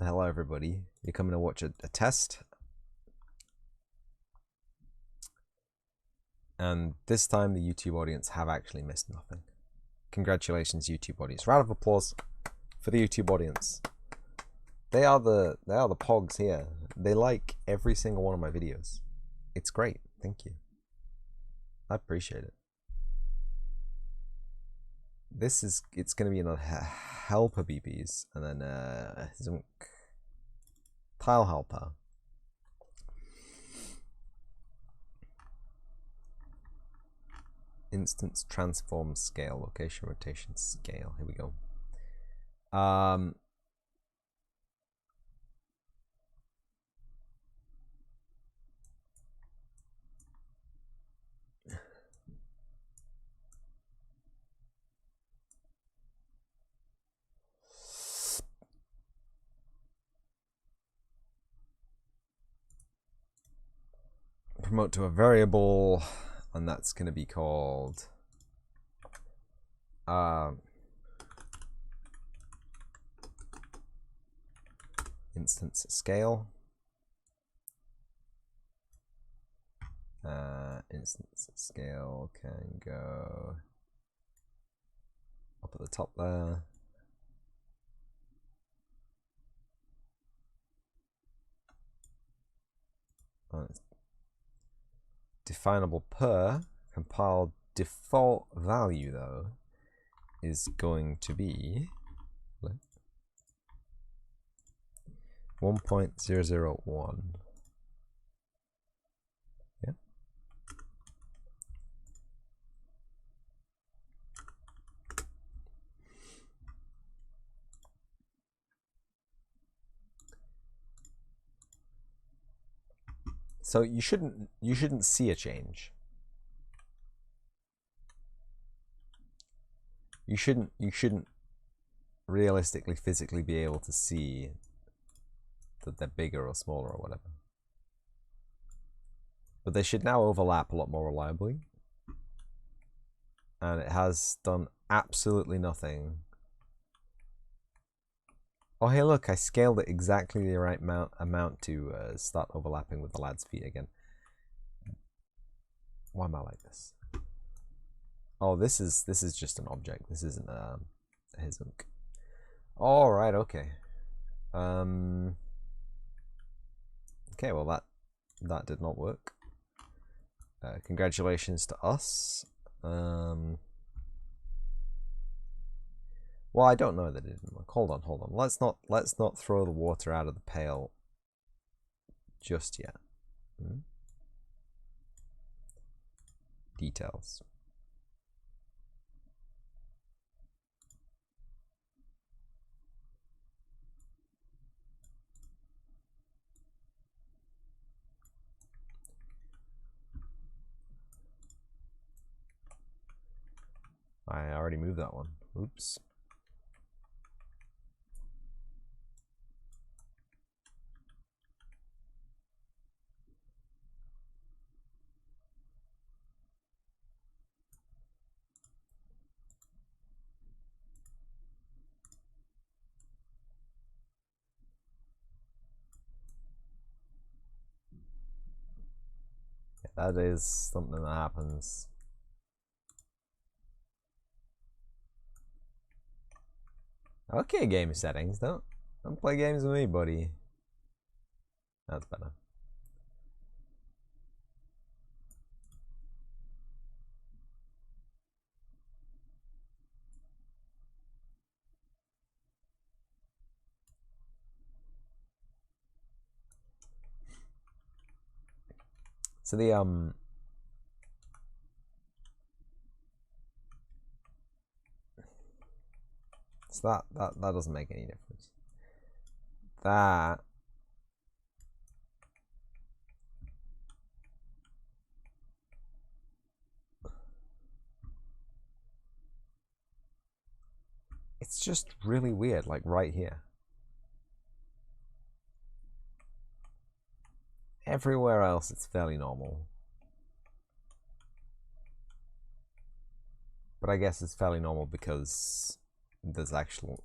hello everybody. You're coming to watch a test. And this time the YouTube audience have actually missed nothing. Congratulations, YouTube audience. Round of applause for the YouTube audience. They are the pogs here. They like every single one of my videos. It's great. Thank you. I appreciate it. It's gonna be another helper BBs and then some tile helper. Instance transform scale, location rotation scale. Here we go. Promote to a variable, and that's going to be called instance scale. Instance scale can go up at the top there. Definable per compiled default value though is going to be 1.001. Yeah. So you shouldn't see a change. You shouldn't realistically physically be able to see that they're bigger or smaller or whatever. But they should now overlap a lot more reliably. And it has done absolutely nothing. Oh, hey, look, I scaled it exactly the right amount to start overlapping with the lad's feet again. Why am I like this? Oh, this is just an object. This isn't his unk. All right, okay. Okay, well that did not work. Congratulations to us. Well, I don't know that it didn't work. Hold on. Let's not throw the water out of the pail just yet. Details. I already moved that one. Oops. That is something that happens. Okay, game settings. Don't play games with me, buddy. That's better. So the so that doesn't make any difference. That it's just really weird, like right here. Everywhere else it's fairly normal. But I guess it's fairly normal because there's actual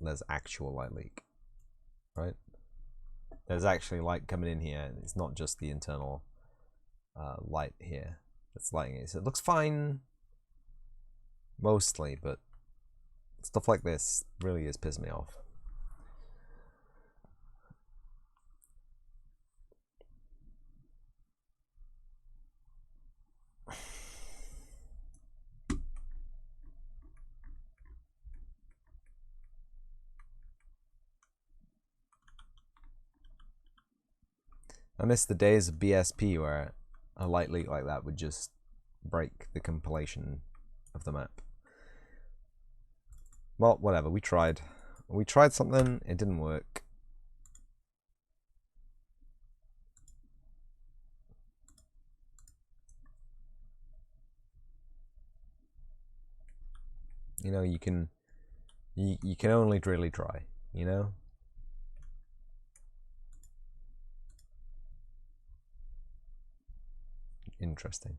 light leak, right? there's actually light coming in here. It's not just the internal light here that's lighting it. So it looks fine mostly, but stuff like this really is pissing me off. I miss the days of BSP where a light leak like that would just break the compilation of the map. Well, whatever, we tried. We tried something, it didn't work. You know, you can only really try, you know? Interesting.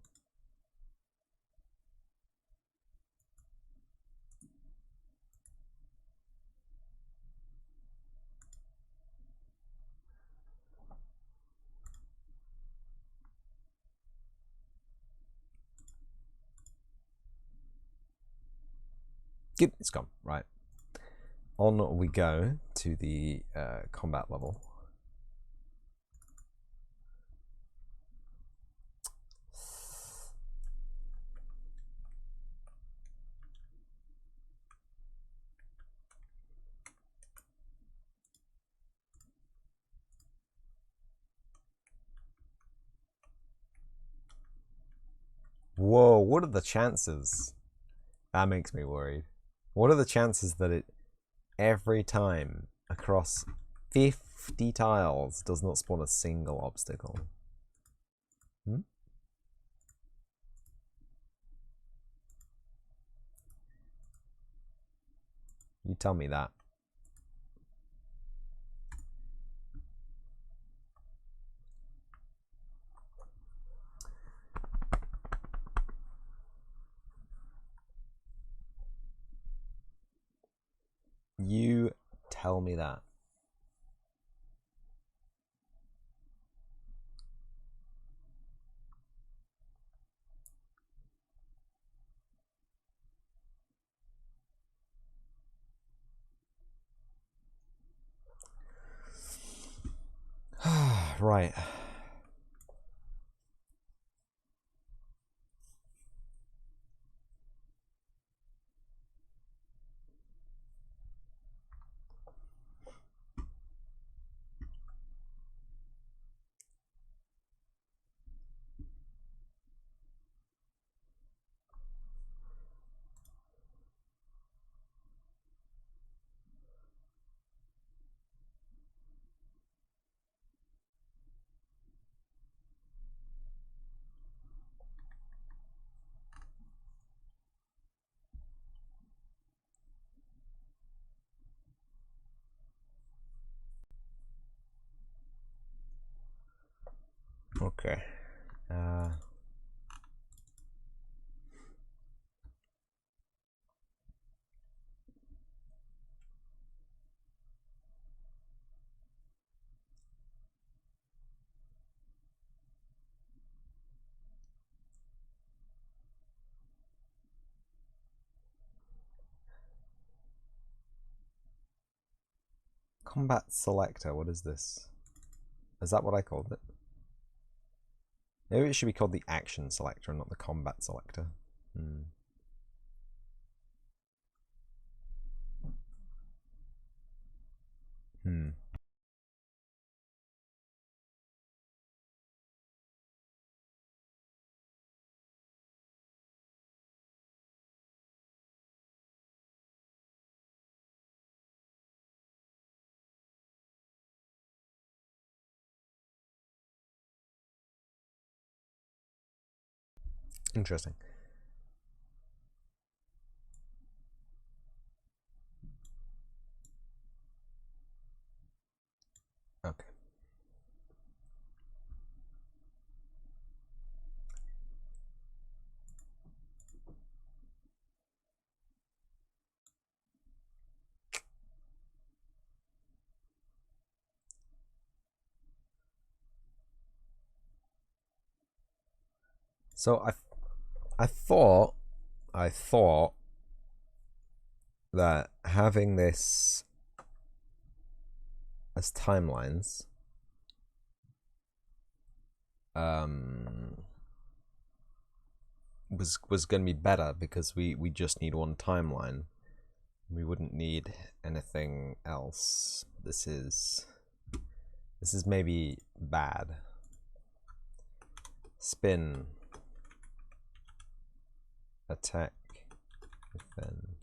Yep, it's gone. Right. On we go to the combat level. Whoa, what are the chances? That makes me worried. What are the chances that it every time across 50 tiles does not spawn a single obstacle? Hmm? You tell me that. You tell me that. Right. Okay. Combat Selector, what is this? Is that what I called it? Maybe it should be called the Action Selector and not the Combat Selector. Interesting. Okay. So I thought that having this as timelines was going to be better, because we just need one timeline. We wouldn't need anything else. This is maybe bad. Spin, attack, defend.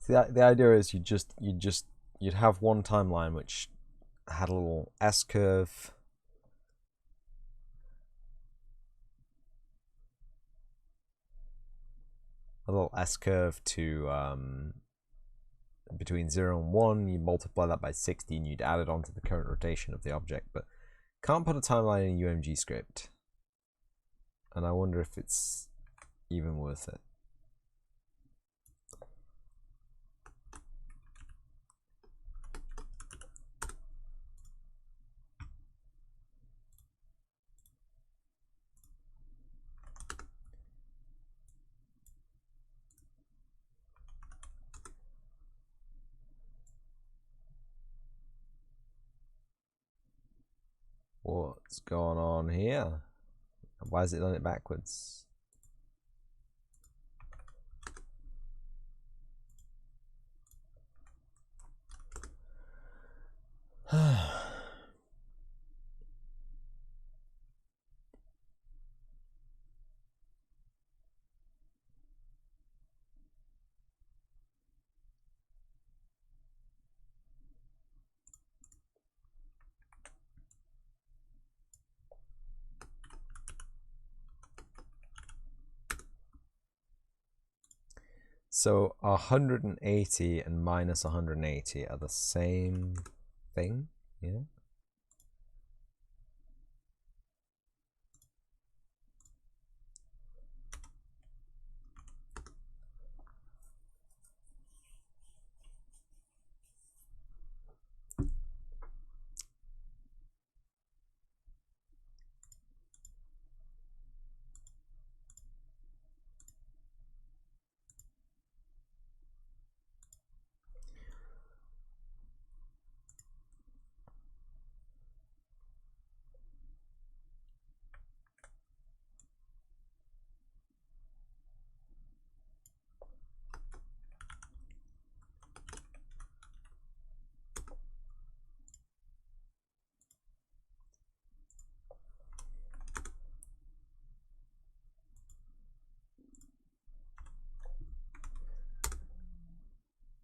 So the idea is you'd have one timeline which had a little S curve, to between 0 and 1. You multiply that by 60 and you'd add it onto the current rotation of the object, but can't put a timeline in UMG script, and I wonder if it's even worth it. What's going on here? Why has it done it backwards? So 180 and minus 180 are the same thing, yeah?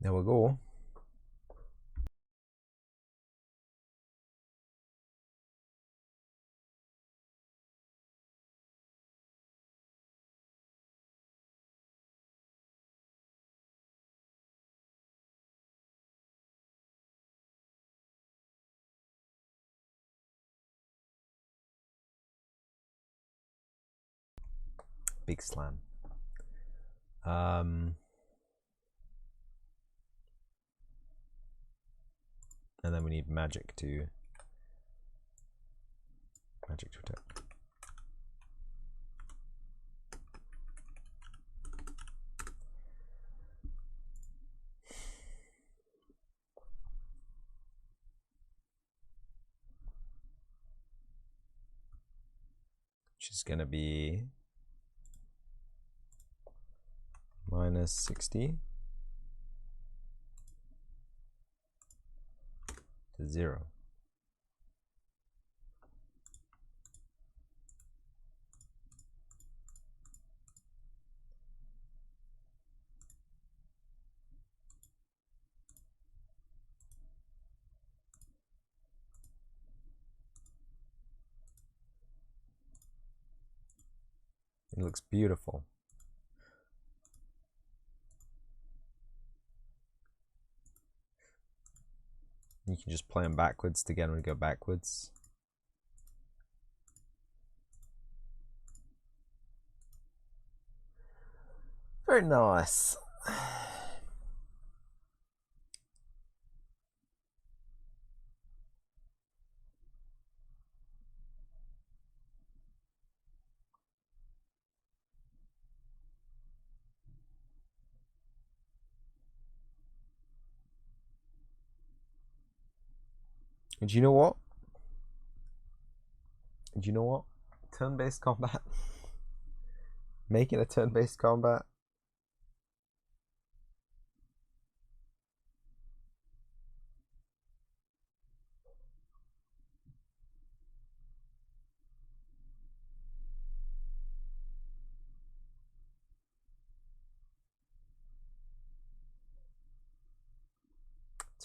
There we go. Big slam. And then we need magic to attack. Which is going to be minus 60 to 0. It looks beautiful. You can just play them backwards to get them to go backwards. Very nice. And do you know what? Do you know what? Turn-based combat. Making a turn-based combat.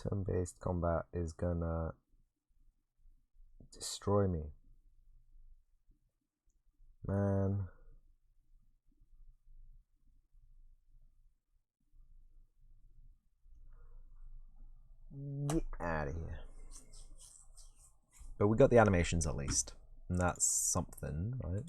Turn-based combat is gonna destroy me. Man. Get out of here. But we got the animations at least. And that's something, right?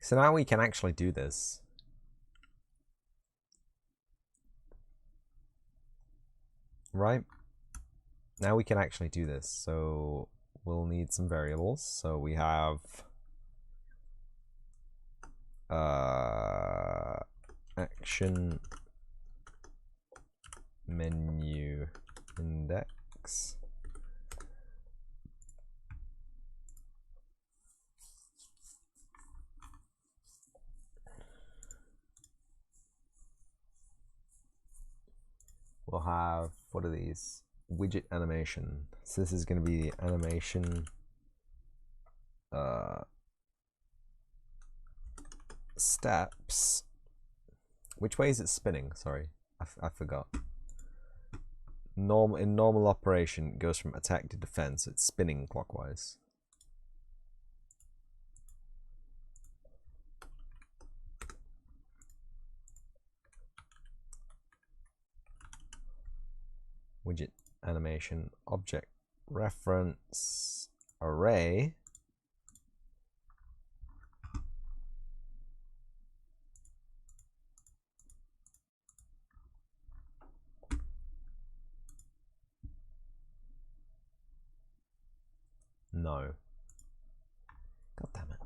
So now we can actually do this. Right? Now we can actually do this. So we'll need some variables. So we have action menu index. We'll have, what are these? Widget animation. So this is going to be animation steps. Which way is it spinning? Sorry, I forgot. In normal operation, it goes from attack to defense. It's spinning clockwise. Widget animation object reference array. No. God damn it.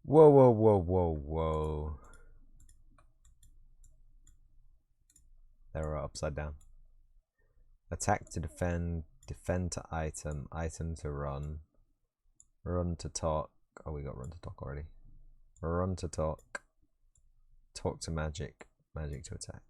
Whoa, whoa, whoa, whoa, whoa. They were upside down. Attack to defend, defend to item, item to run, run to talk. Oh, we got run to talk already. Run to talk, talk to magic, magic to attack.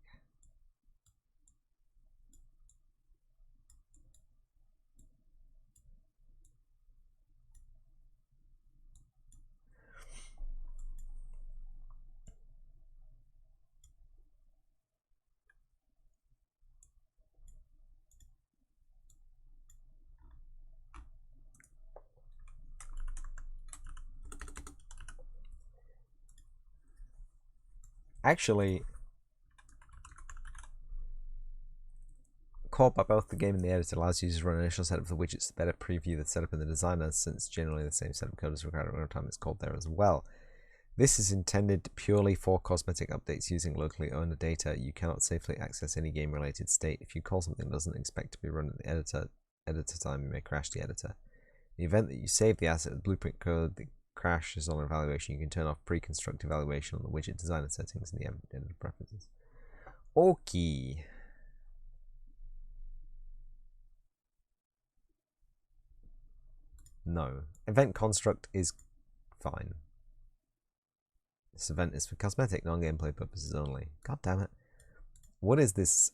Actually, called by both the game and the editor allows users to run initial setup for the widgets to better preview the setup in the designer, since generally the same setup code is required at runtime is called there as well. This is intended purely for cosmetic updates using locally owned data. You cannot safely access any game-related state. If you call something that doesn't expect to be run at the editor time, you may crash the editor. In the event that you save the asset with blueprint code that crashes on evaluation, you can turn off pre-construct evaluation on the widget designer settings in the editor preferences. Okay. No. Event construct is fine. This event is for cosmetic, non-gameplay purposes only. God damn it. What is this?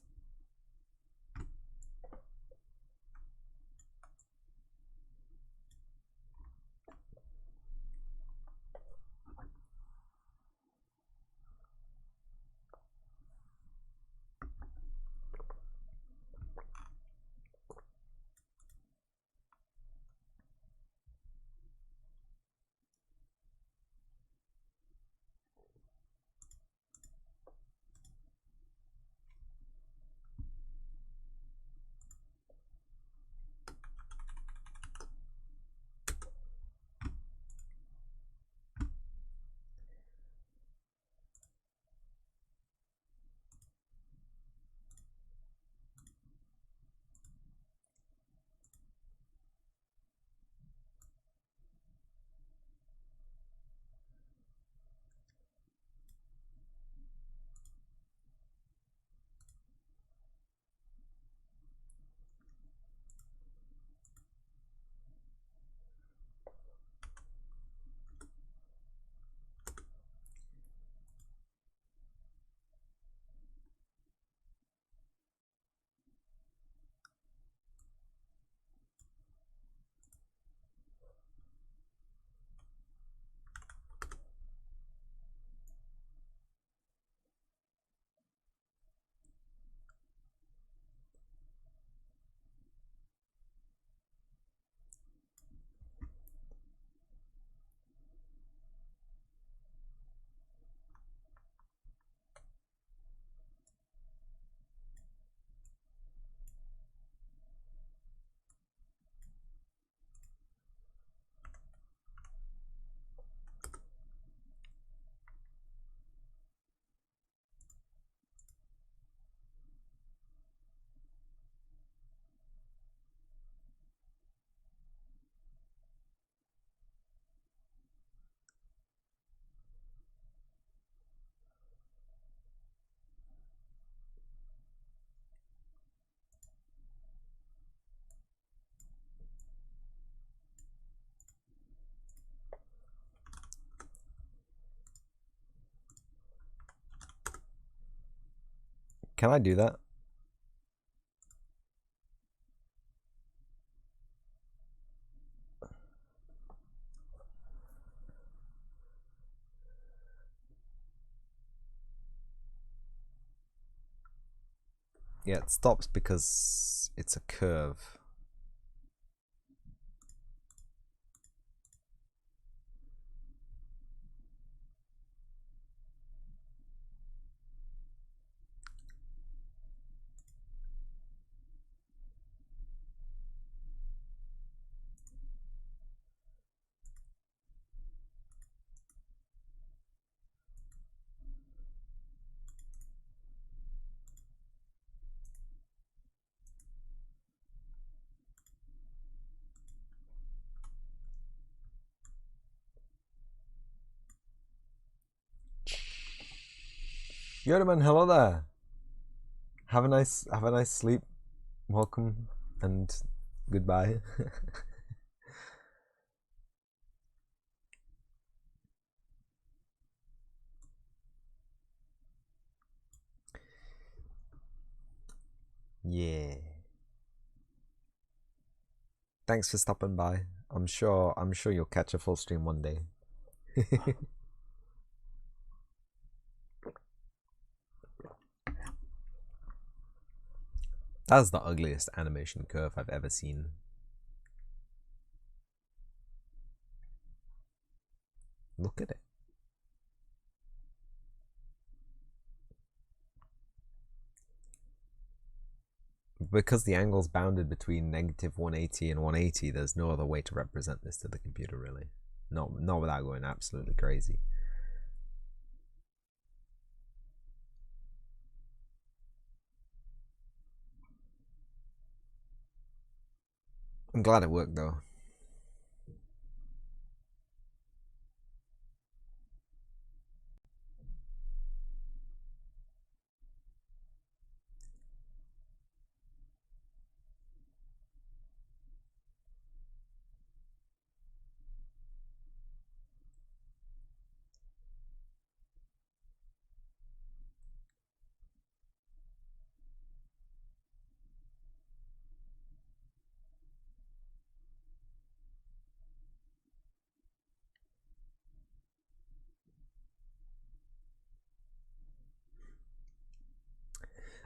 Can I do that? Yeah, it stops because it's a curve. Yodaman, hello there. Have a nice sleep. Welcome and goodbye. Yeah. Thanks for stopping by. I'm sure you'll catch a full stream one day. That's the ugliest animation curve I've ever seen. Look at it. because the angle's bounded between negative 180 and 180, there's no other way to represent this to the computer, really. Not without going absolutely crazy. I'm glad it worked, though.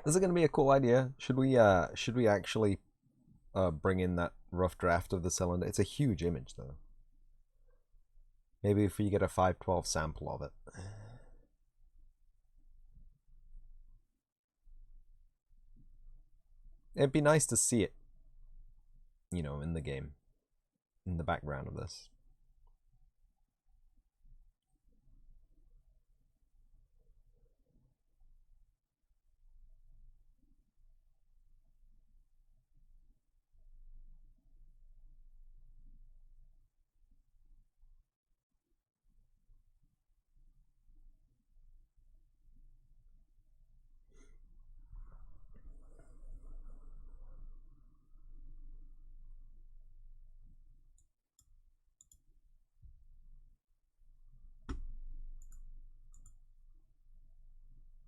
Is it going to be a cool idea? Should we actually bring in that rough draft of the cylinder? It's a huge image, though. Maybe if we get a 512 sample of it. It'd be nice to see it, you know, in the game, in the background of this.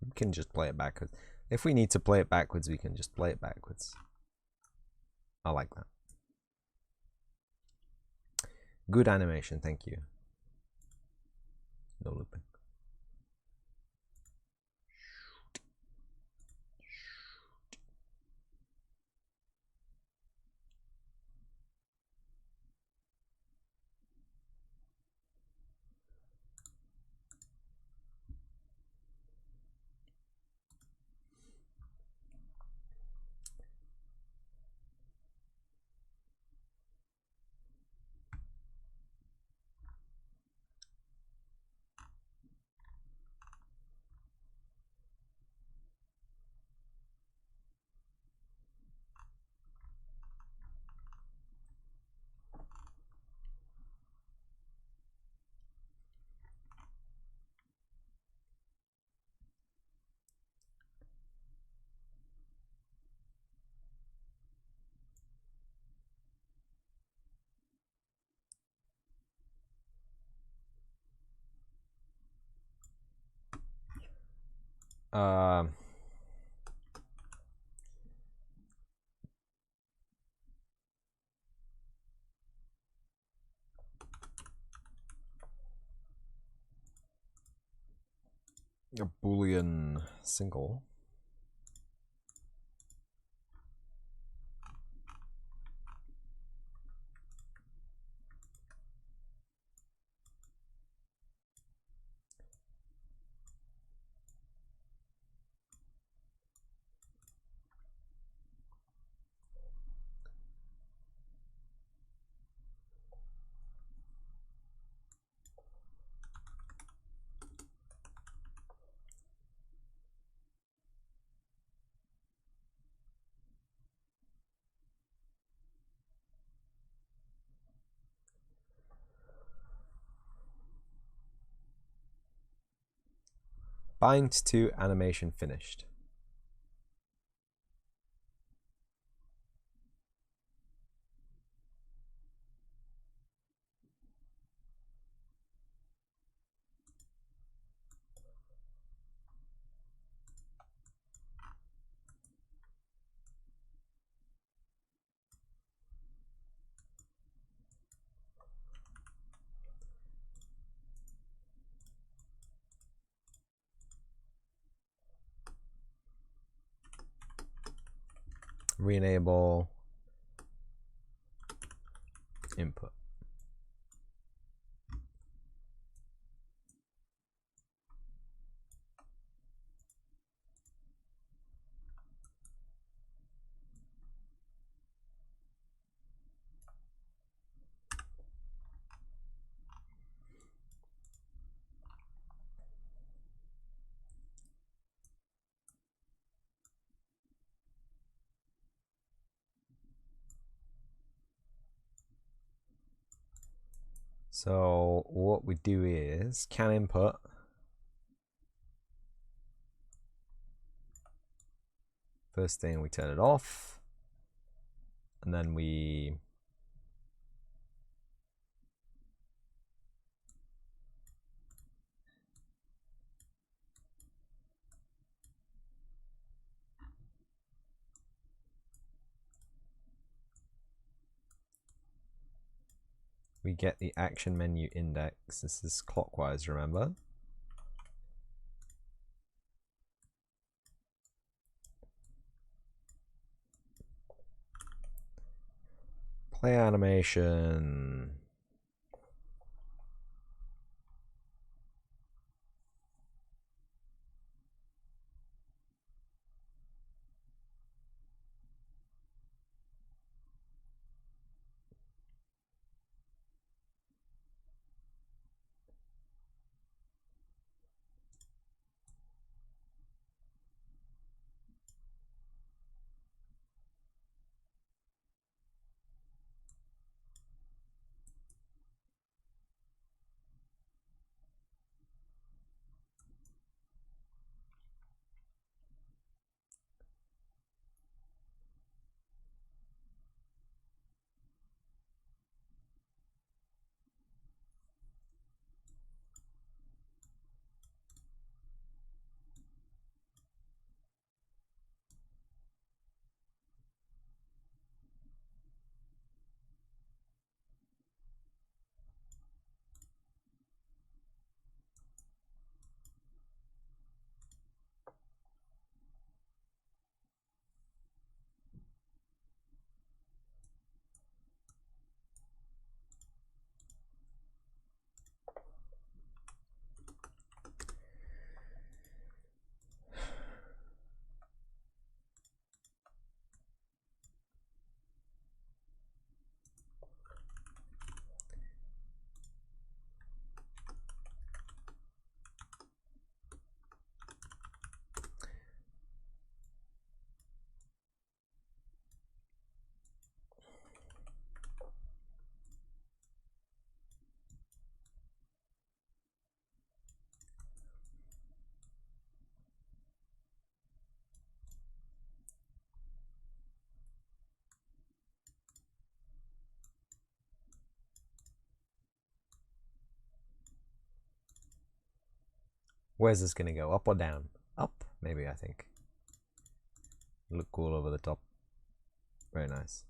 We can just play it backwards. If we need to play it backwards, we can just play it backwards. I like that. Good animation, thank you. No looping. A Boolean single. Bind to animation finished. Re-enable input. So what we do is can input. First thing we turn it off, and then we get the action menu index. This is clockwise, remember? Play animation. Where's this gonna go? Up or down? Up, maybe, I think. Look cool over the top. Very nice.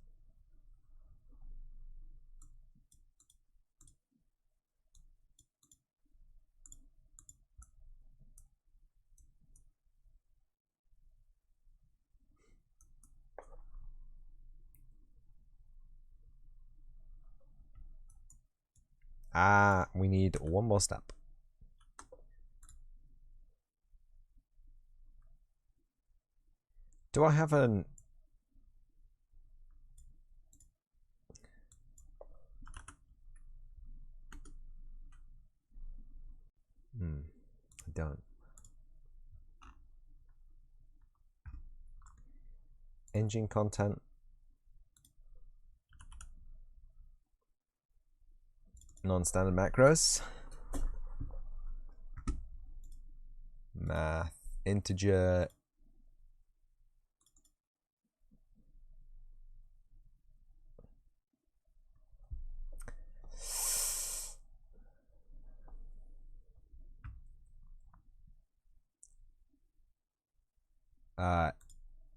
Ah, we need one more step. Do I have an... I don't. Engine content. Non-standard macros. Math. Integer.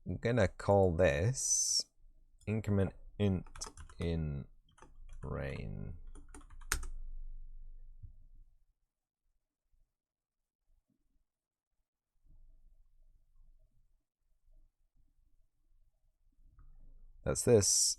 I'm gonna call this increment int in rain. That's this.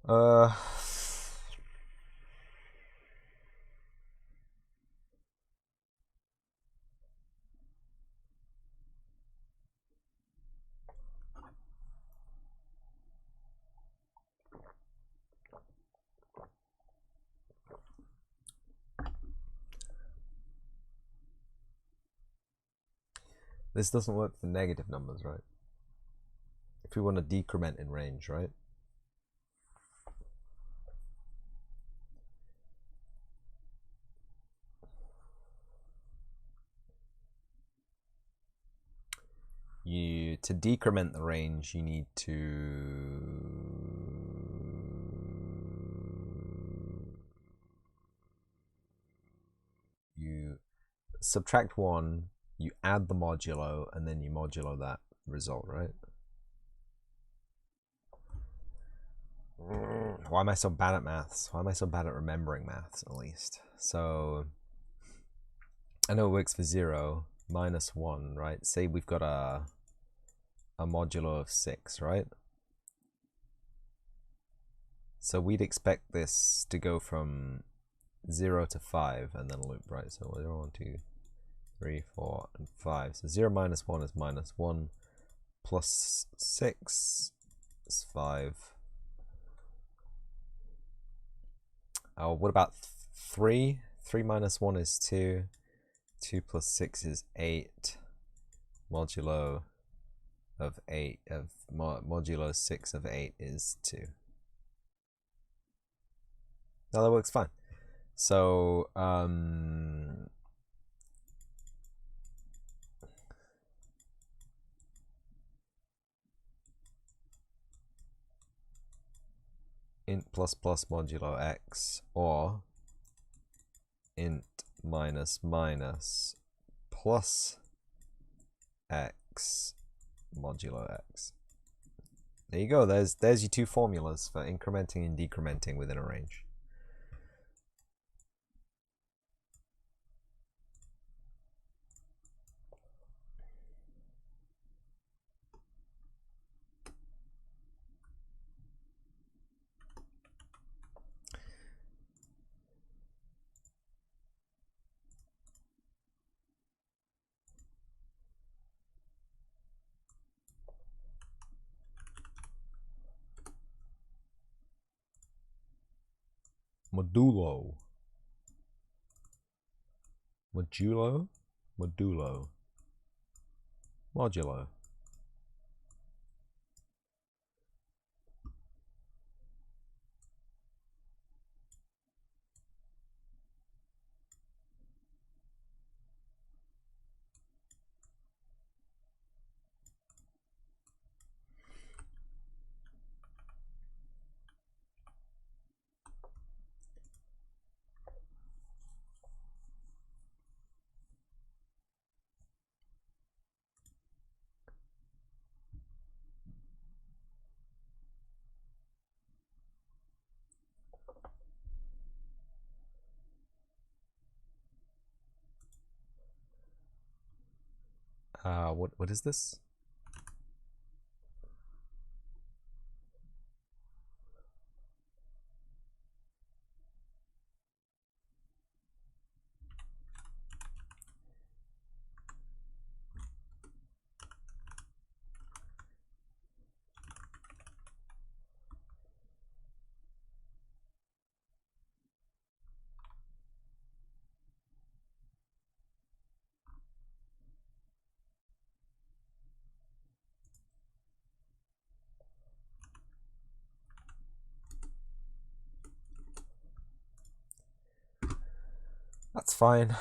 Uh, this doesn't work for negative numbers, right? If we want to decrement in range, right? To decrement the range, you need to subtract 1, you add the modulo, and then you modulo that result, right? Why am I so bad at maths? Why am I so bad at remembering maths, at least? So, I know it works for 0, minus 1, right? Say we've got a modulo of 6, right? So we'd expect this to go from 0 to 5 and then loop, right? So 0, 1, 2, 3, 4, and 5. So 0 minus 1 is minus 1, plus 6 is 5. Oh, what about 3? 3 minus 1 is 2. 2 plus 6 is 8. Modulo of 8 of modulo 6 of 8 is 2. Now that works fine. So int plus plus modulo x, or int minus minus plus x modulo x. There you go. There's your two formulas for incrementing and decrementing within a range. Modulo. Modulo? Modulo. Modulo. What is this? That's fine.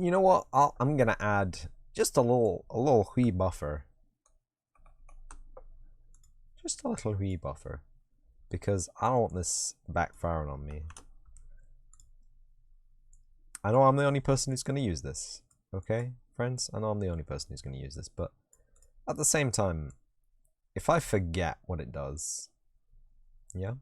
you know what? I'm gonna add just a little wee buffer. Just a little wee buffer. Because I don't want this backfiring on me. I know I'm the only person who's gonna use this. Okay, friends? I know I'm the only person who's gonna use this, but at the same time, if I forget what it does, yeah?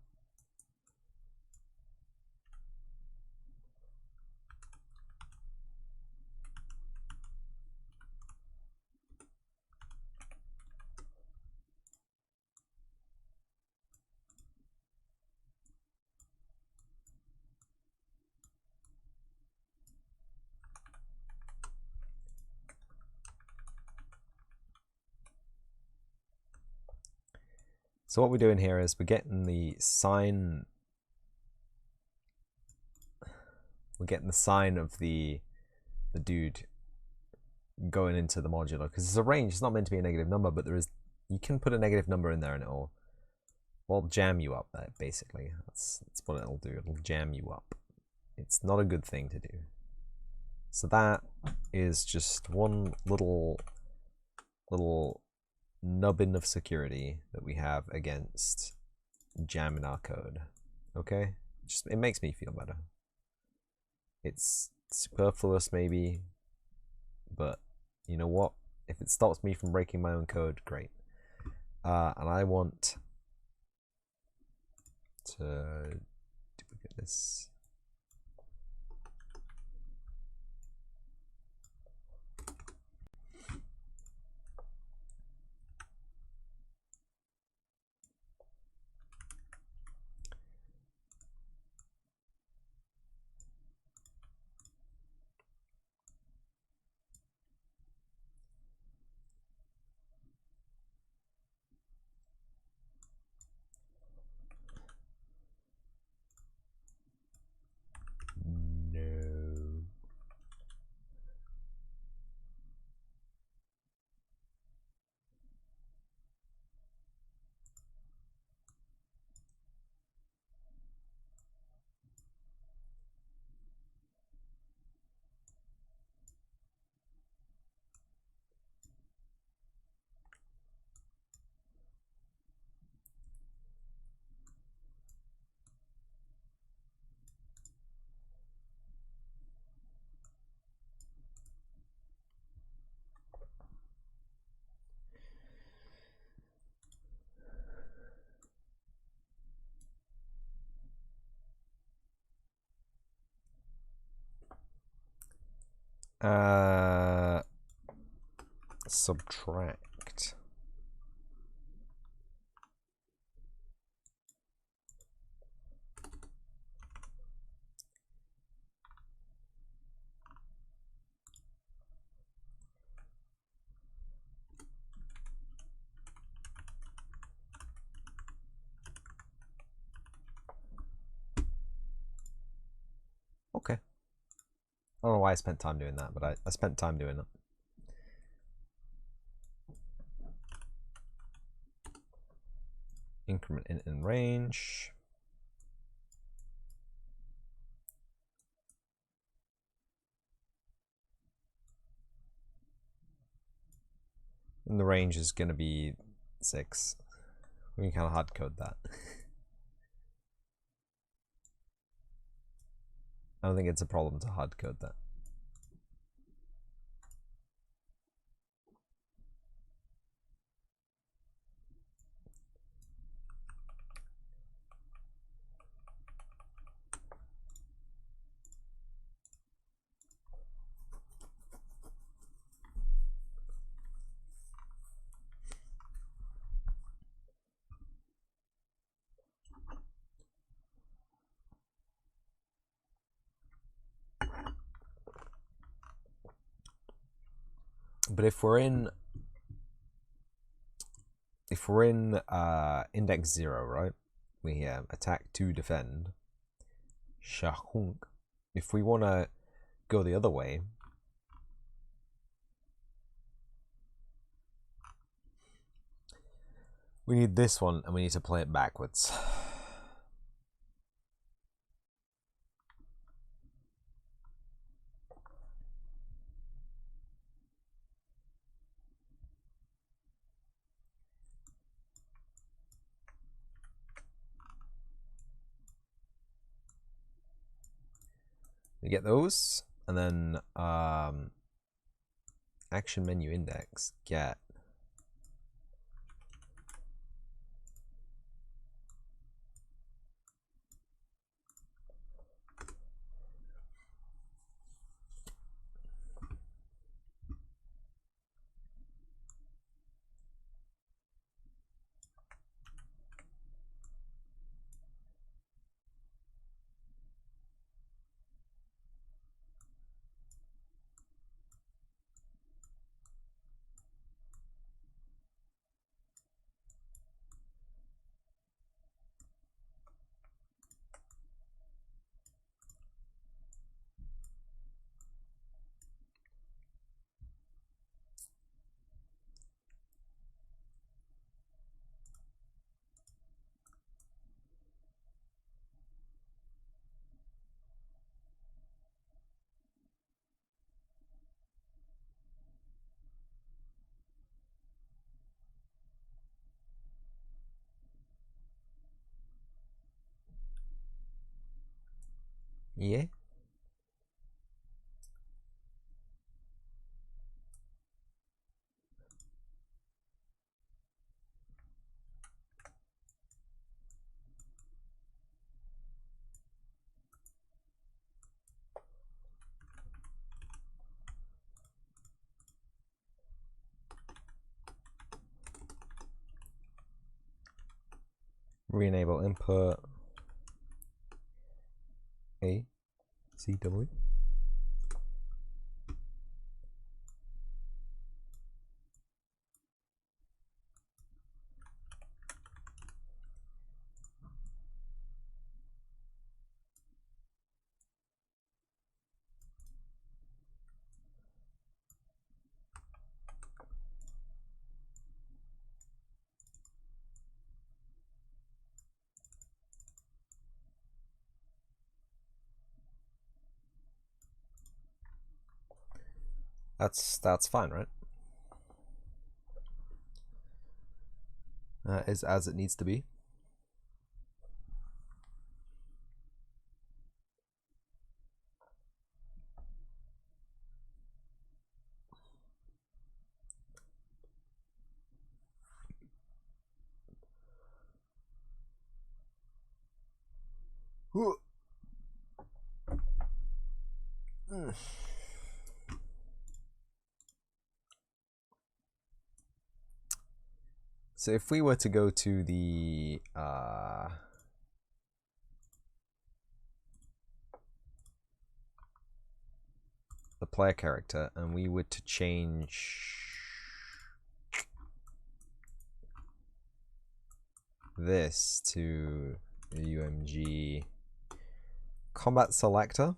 So what we're doing here is we're getting the sign. We're getting the sign of the dude going into the modular, because it's a range. It's not meant to be a negative number, but there is. You can put a negative number in there, and it'll jam you up. There, basically, that's what it'll do. It'll jam you up. It's not a good thing to do. So that is just one little nubbin of security that we have against jamming our code. Okay, it makes me feel better. It's superfluous maybe, but you know what? If it stops me from breaking my own code, great. And I want to duplicate this. Subtract. Okay. I don't know why I spent time doing that, but I spent time doing it. Increment in range. And the range is going to be 6. We can kind of hard code that. I don't think it's a problem to hard code that. But if we're in index 0, right? We have attack to defend. Shahunk. If we want to go the other way, we need this one, and we need to play it backwards. You get those, and then action menu index get yeah. Re-enable input A C W. That's fine, right? Is as it needs to be. So if we were to go to the player character and we were to change this to UMG combat selector,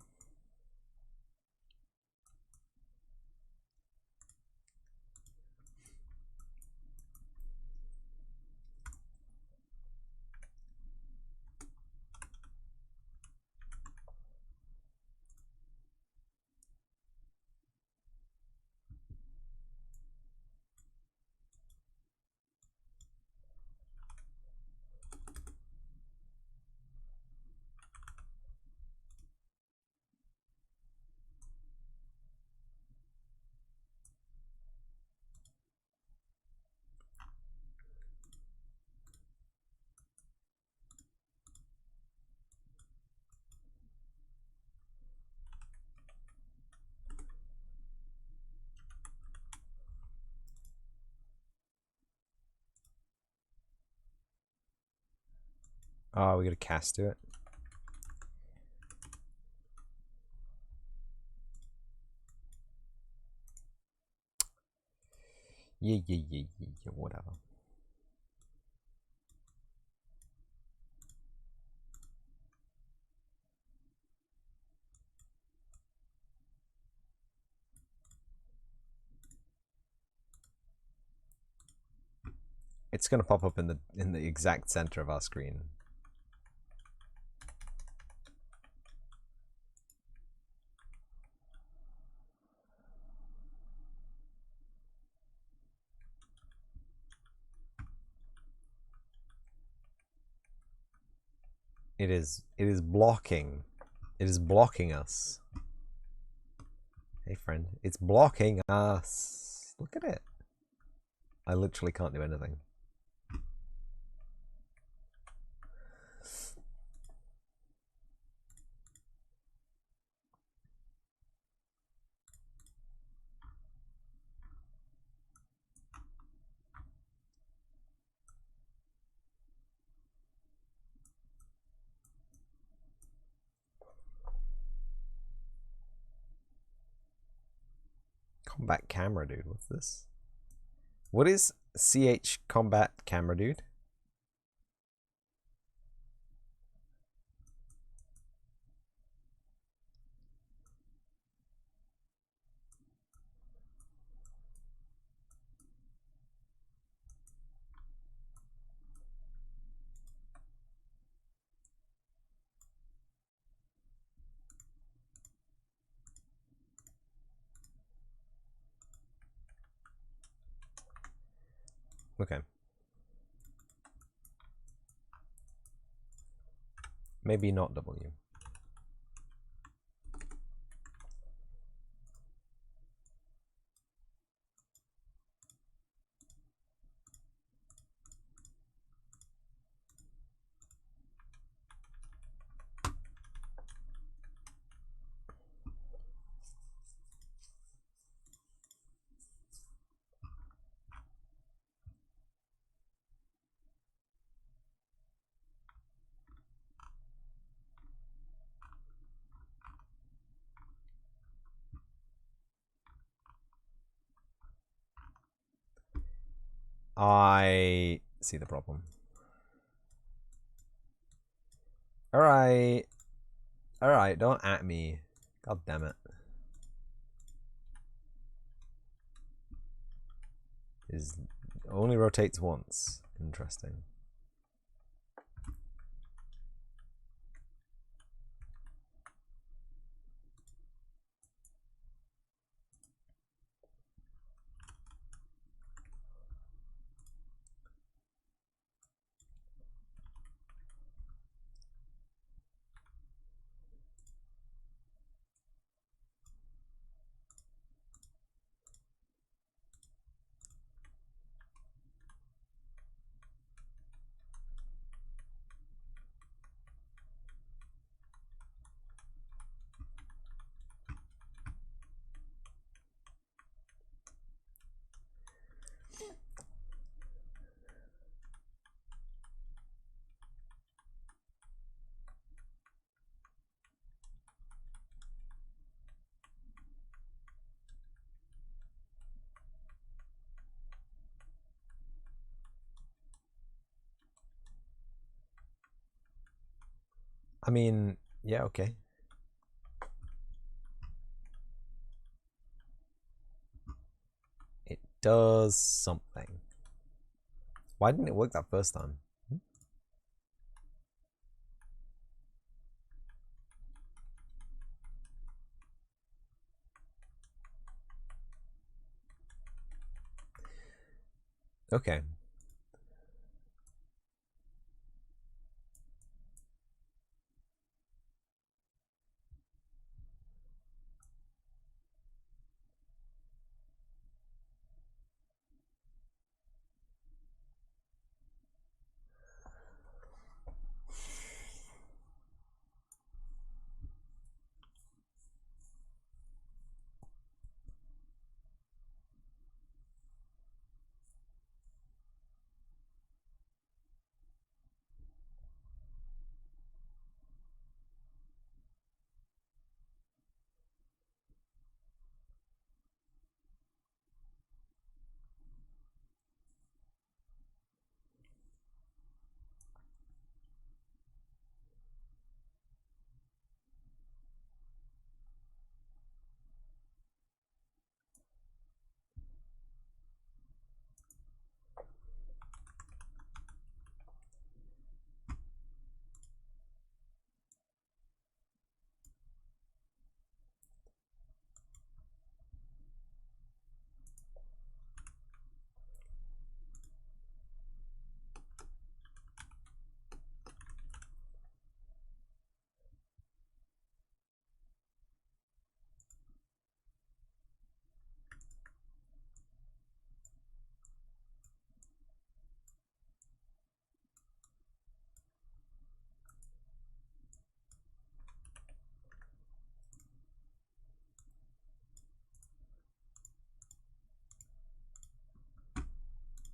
oh, we got to cast to it. Yeah, whatever. It's gonna pop up in the exact center of our screen. It is blocking It is blocking us. Hey friend, it's blocking us. Look at it. I literally can't do anything. Combat camera dude, what's this? What is CH combat camera dude? Okay. Maybe not W. I see the problem. Alright. Alright, don't at me. God damn it. Is only rotates once. Interesting. I mean, yeah, okay. It does something. Why didn't it work that first time? Okay.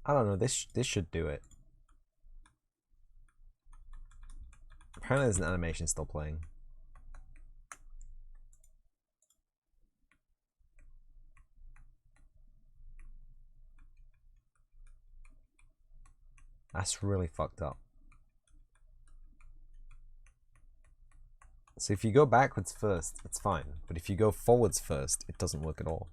I don't know, this should do it. Apparently there's an animation still playing. That's really fucked up. So if you go backwards first, it's fine. But if you go forwards first, it doesn't work at all.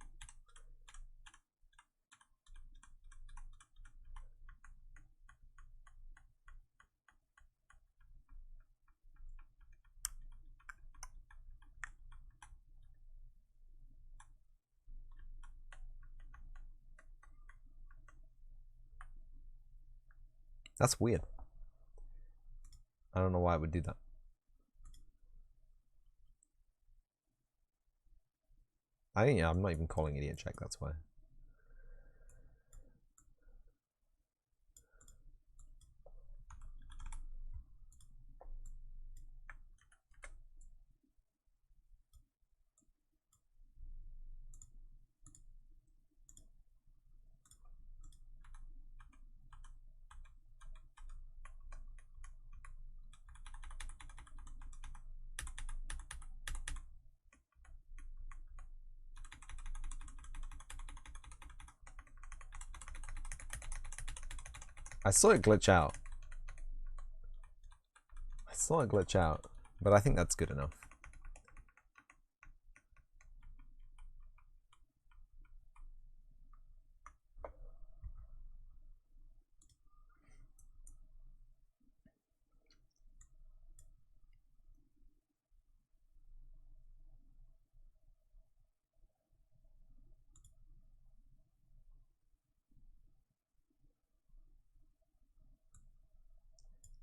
That's weird. I don't know why it would do that. I'm not even calling idiot check, that's why. I saw it glitch out. But I think that's good enough.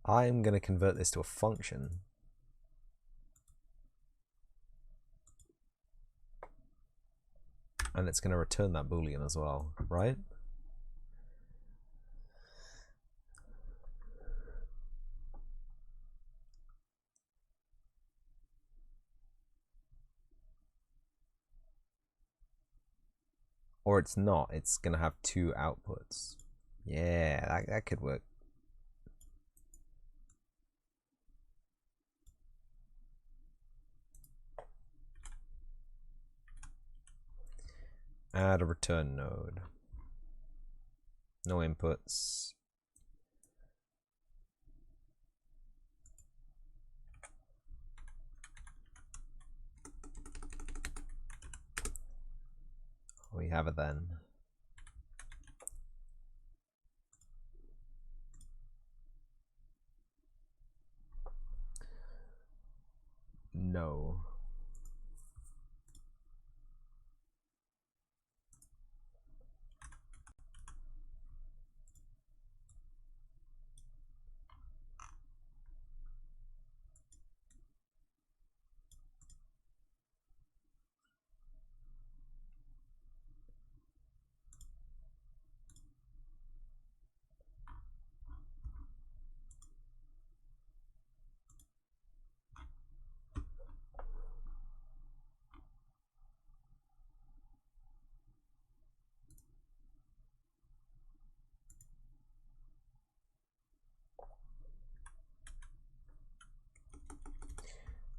I'm going to convert this to a function. And it's going to return that boolean as well, right? Or it's not, it's going to have two outputs. Yeah, that could work. Add a return node. No inputs. We have it then. No.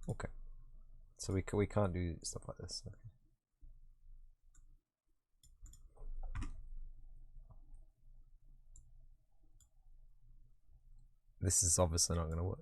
Okay. So we can't do stuff like this. Okay. This is obviously not going to work.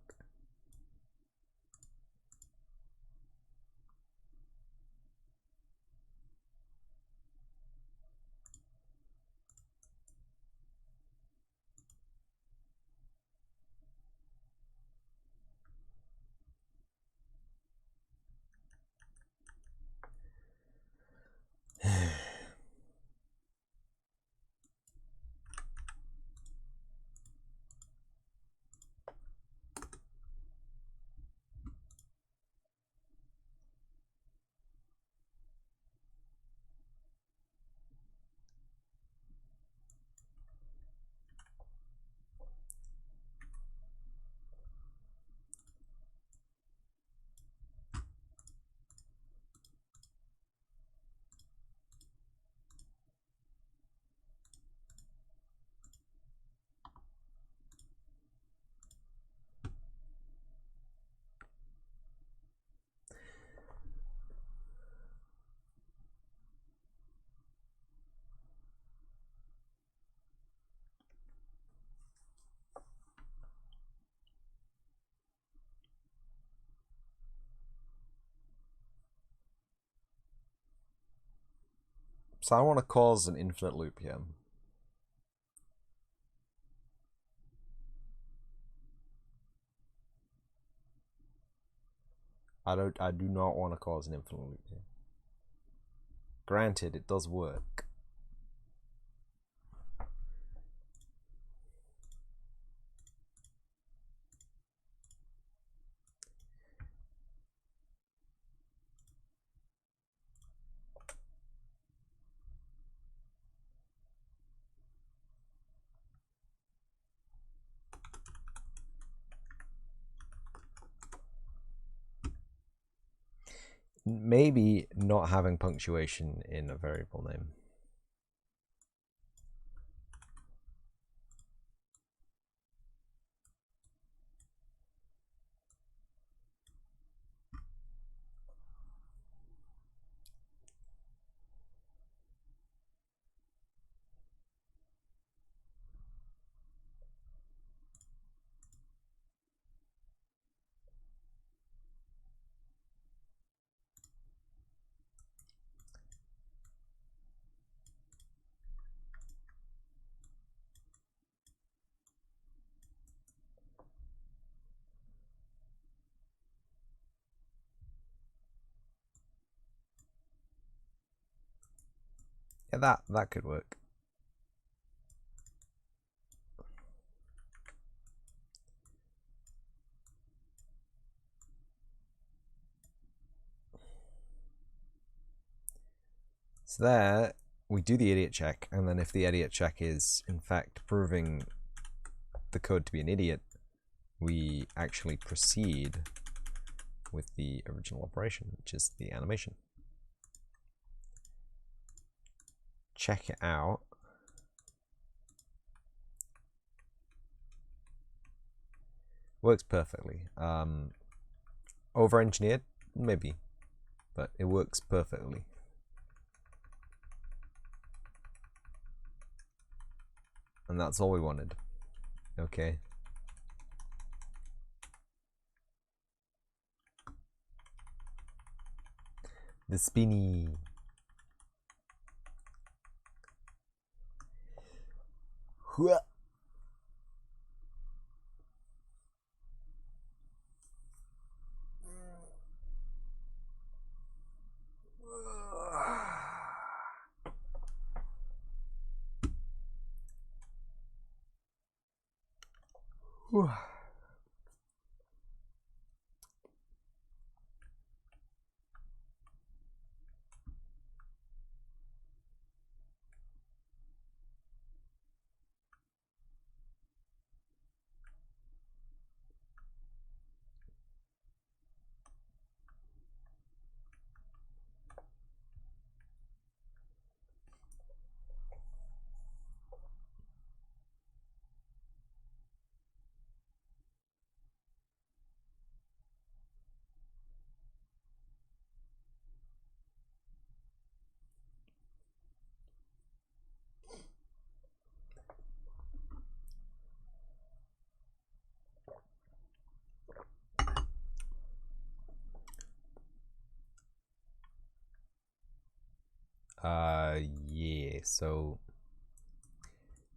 So I want to cause an infinite loop here. I do not want to cause an infinite loop here. Granted, it does work. Maybe not having punctuation in a variable name. Yeah, that could work. So there, we do the idiot check, and then if the idiot check is in fact proving the code to be an idiot, we actually proceed with the original operation, which is the animation. Check it out. Works perfectly. Over-engineered? Maybe, but it works perfectly. And that's all we wanted. Okay. The spinny. Hua. Whew. Yeah, so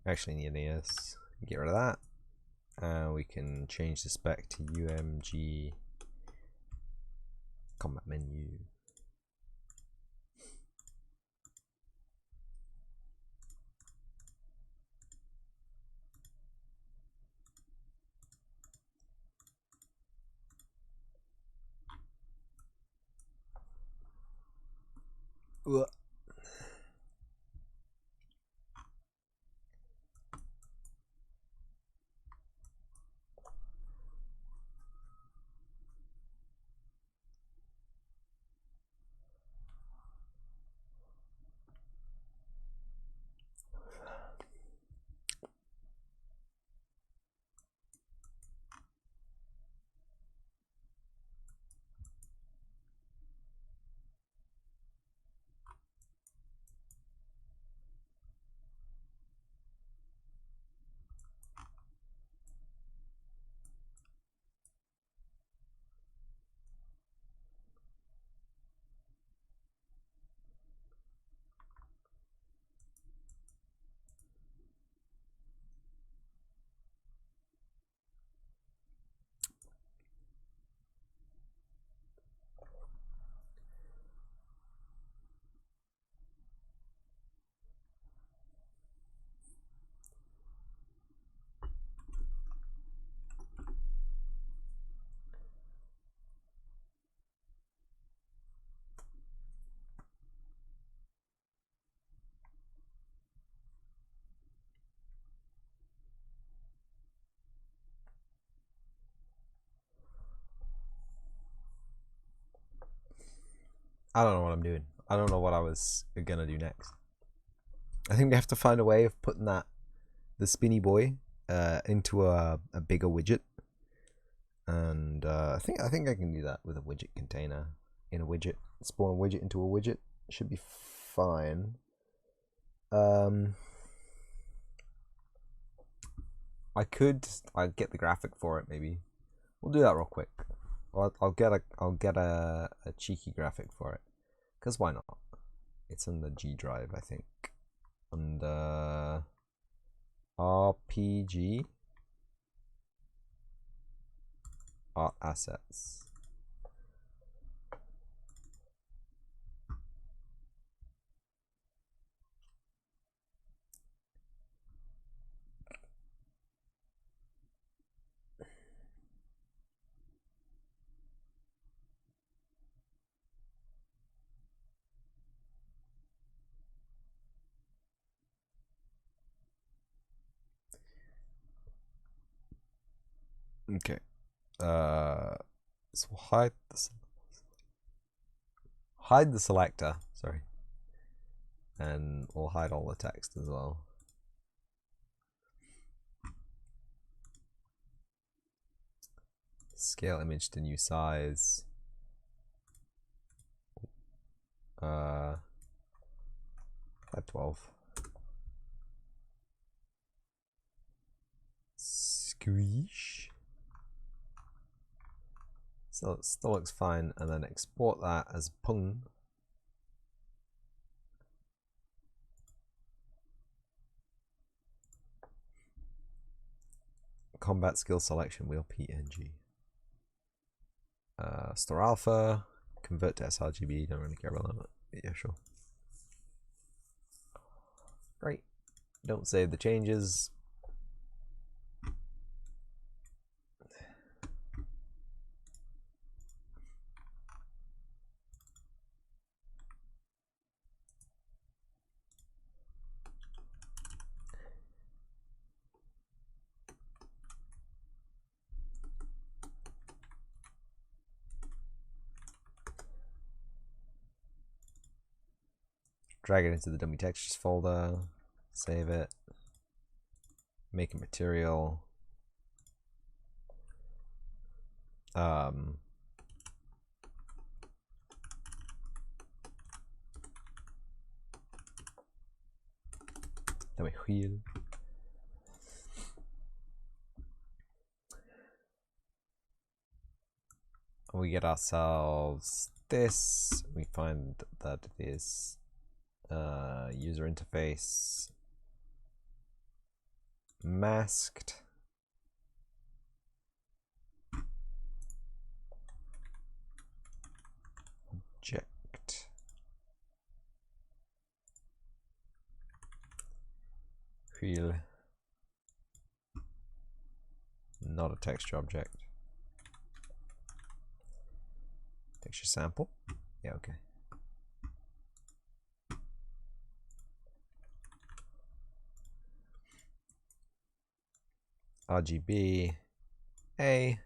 actually need this. Get rid of that. We can change the spec to UMG combat menu. Ugh. I don't know what I'm doing. I don't know what I was gonna do next. I think we have to find a way of putting the spinny boy into a bigger widget, and I think I can do that with a widget container in a widget. Spawn a widget into a widget should be fine. I'd get the graphic for it. Maybe we'll do that real quick. I'll get a cheeky graphic for it, because why not? It's in the G drive, I think, and RPG art assets. Okay. So hide the selector. Sorry, and we'll hide all the text as well. Scale image to new size. 512. Squish. So it still looks fine, and then export that as pung. Combat skill selection wheel PNG. Store alpha, convert to sRGB, don't really care about that, but yeah, sure. Great. Don't save the changes. Drag it into the dummy textures folder, save it, make a material. Dummy wheel. We get ourselves this. We find that it is user interface masked. Object. Wheel. Not a texture object. Texture sample. Yeah, okay. RGB A,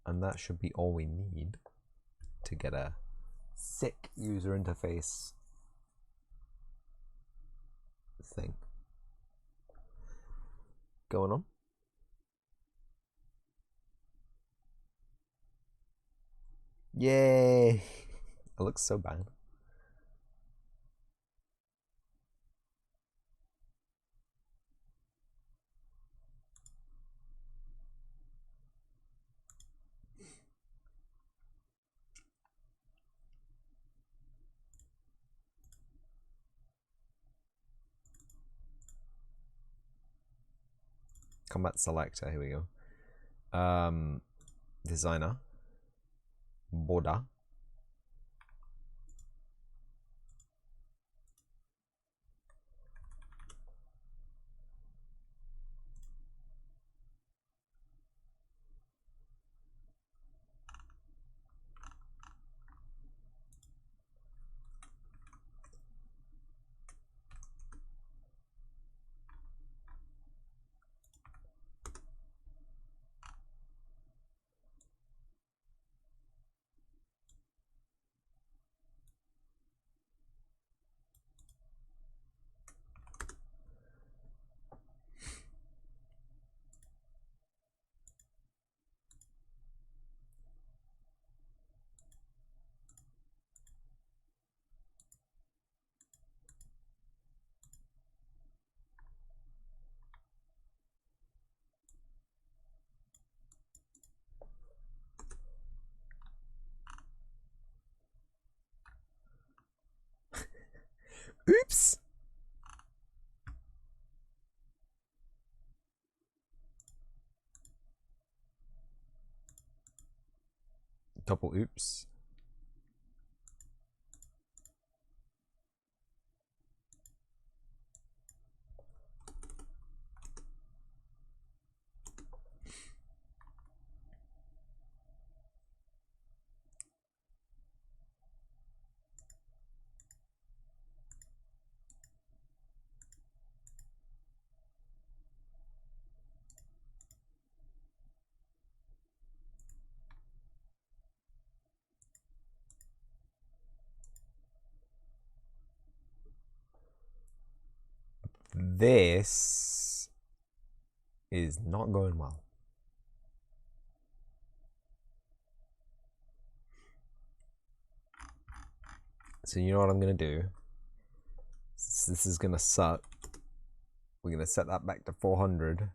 and that should be all we need to get a sick user interface thing going on. Yay! It looks so bad. Combat selector, here we go. Designer, border, Double oops. This is not going well. So you know what I'm gonna do? This is gonna suck. We're gonna set that back to 400.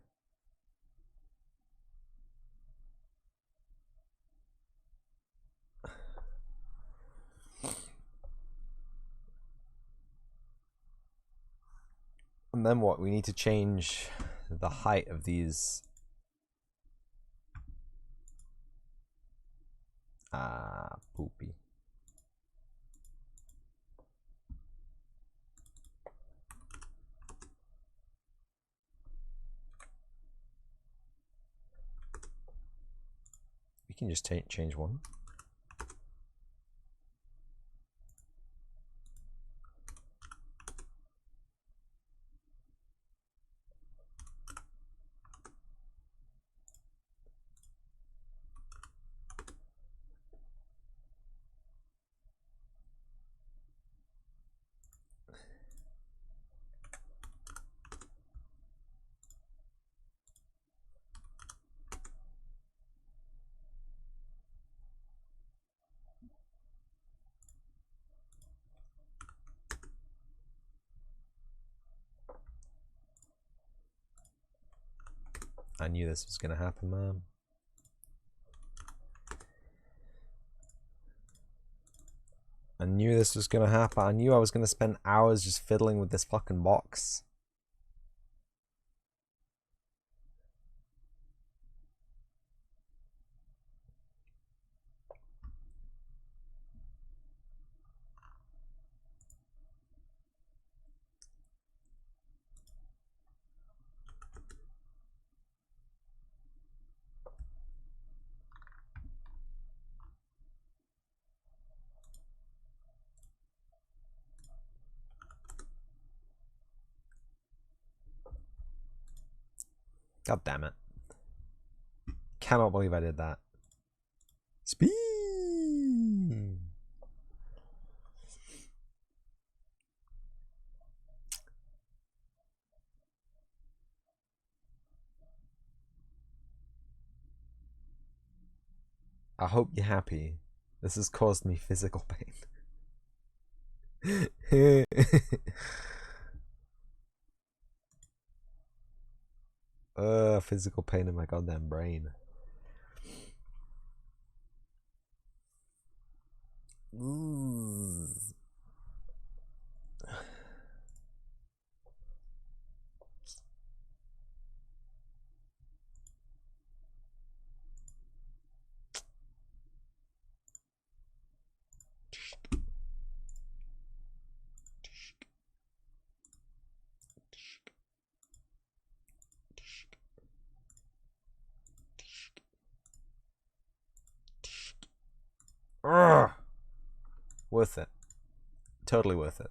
And then what? We need to change the height of these. Poopy. We can just change one. I knew this was gonna happen, man. I knew this was gonna happen. I knew I was gonna spend hours just fiddling with this fucking box. God damn it. Cannot believe I did that. Speed! I hope you're happy. This has caused me physical pain. Physical pain in my goddamn brain. Ooh. Urgh. Worth it. Totally worth it.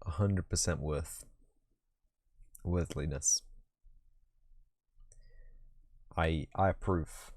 %100% worthliness. I approve.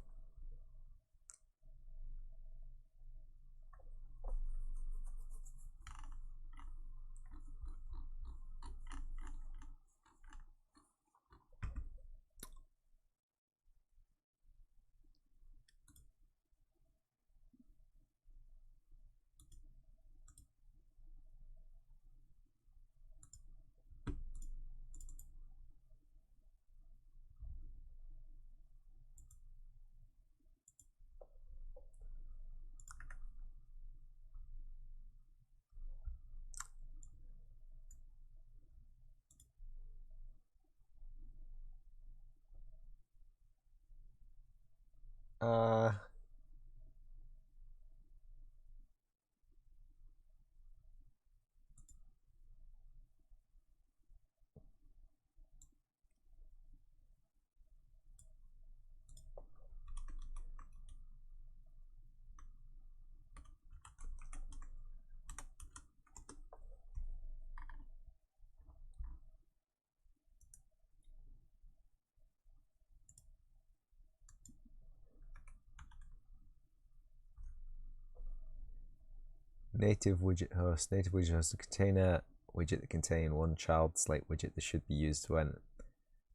Native widget host. Native widget host a container widget that contain one child slate widget that should be used to end.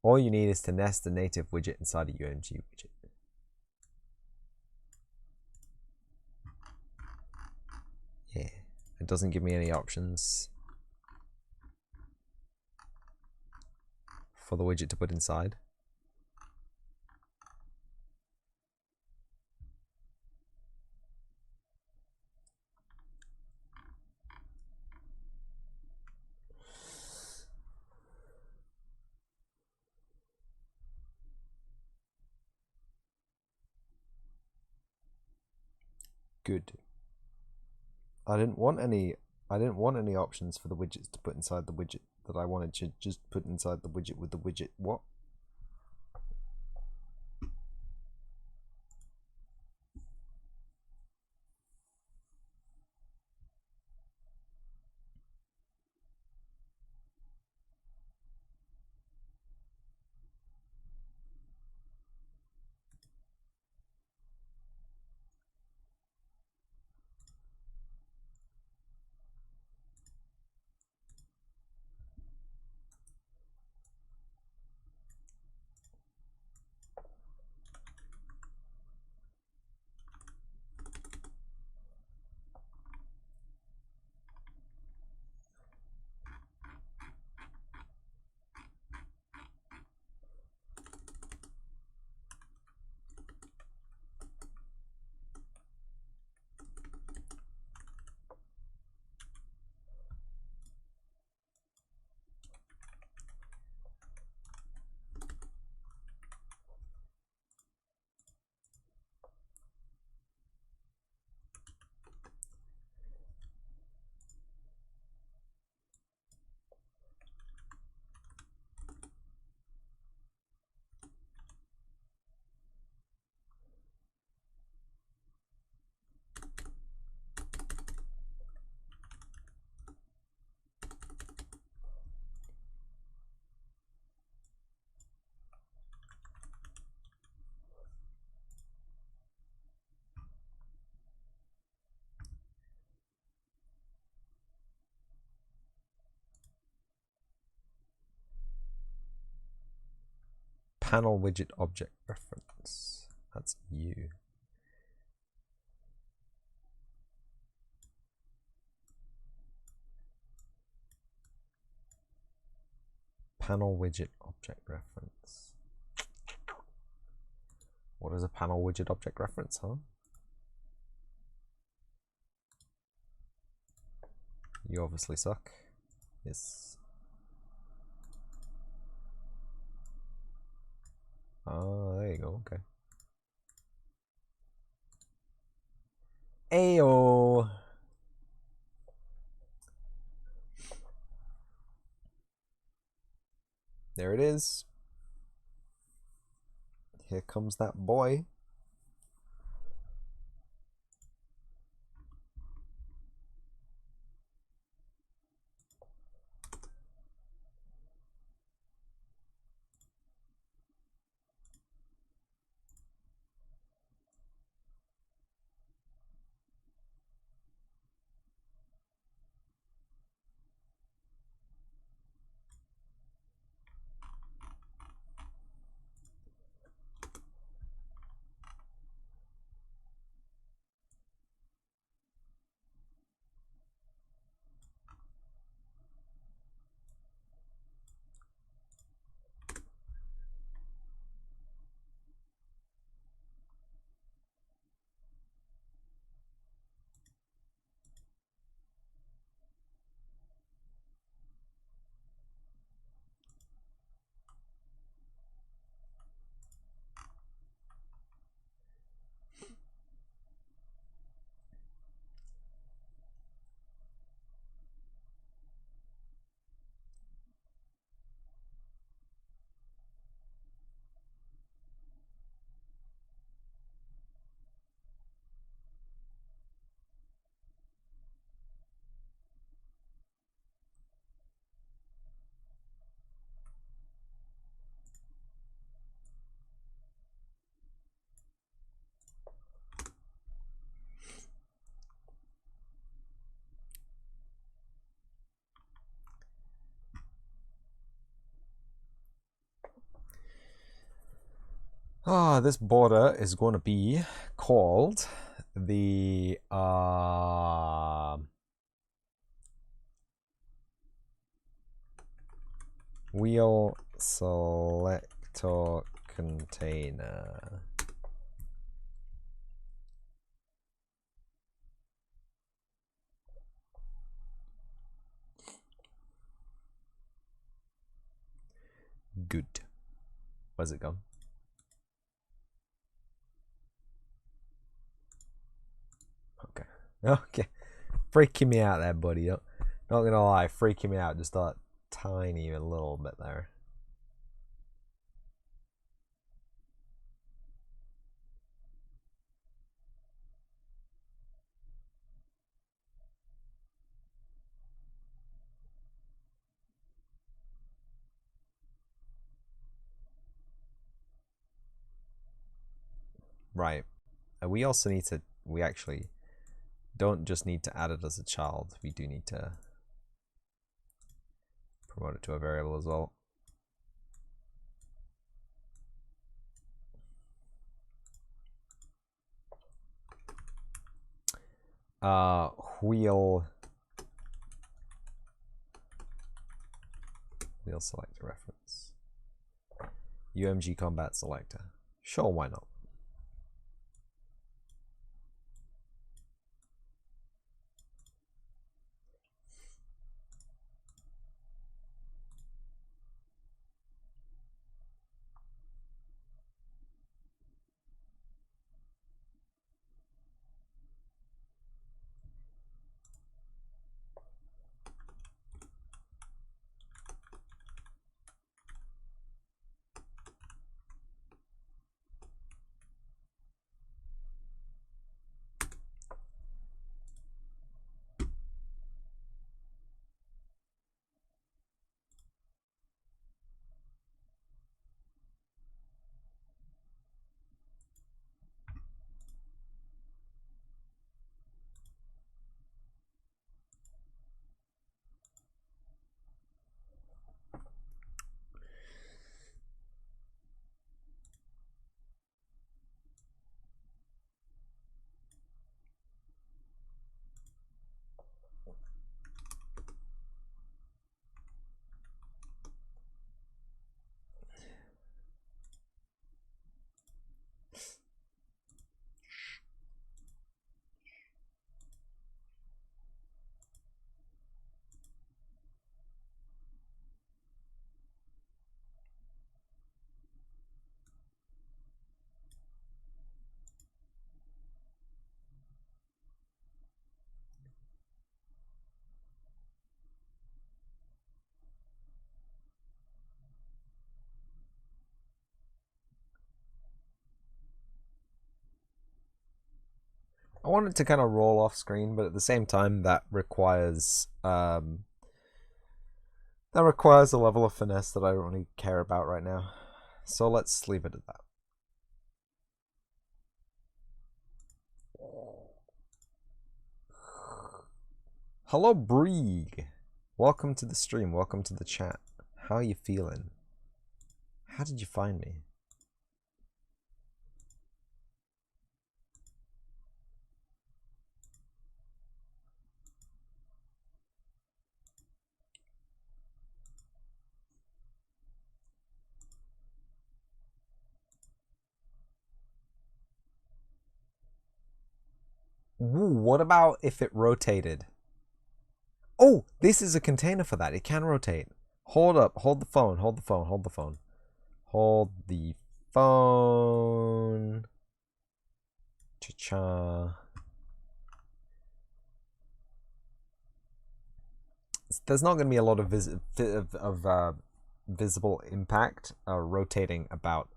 All you need is to nest a native widget inside a UMG widget. Yeah, it doesn't give me any options for the widget to put inside. Good. I didn't want any options for the widgets to put inside the widget that I wanted to just put inside the widget with the widget. What? Panel widget object reference. That's you. Panel widget object reference. What is a panel widget object reference, huh? You obviously suck. Yes. Oh, there you go, okay. Ayo! There it is. Here comes that boy. This border is going to be called the wheel selector container. Good. Where's it gone? Okay. Okay. Freaking me out there, buddy. Not gonna lie, freaking me out just that tiny little bit there. Right. We also need to, we actually don't just need to add it as a child, we do need to promote it to a variable as well. Wheel selector reference. UMG combat selector. Sure, why not? I want it to kind of roll off screen, but at the same time that requires a level of finesse that I don't really care about right now. So let's leave it at that. Hello, Brieg. Welcome to the stream. Welcome to the chat. How are you feeling? How did you find me? Ooh, what about if it rotated? Oh, this is a container for that. It can rotate. Hold up. Hold the phone. Hold the phone. Hold the phone. Hold the phone. Cha-cha. There's not going to be a lot of visible impact rotating about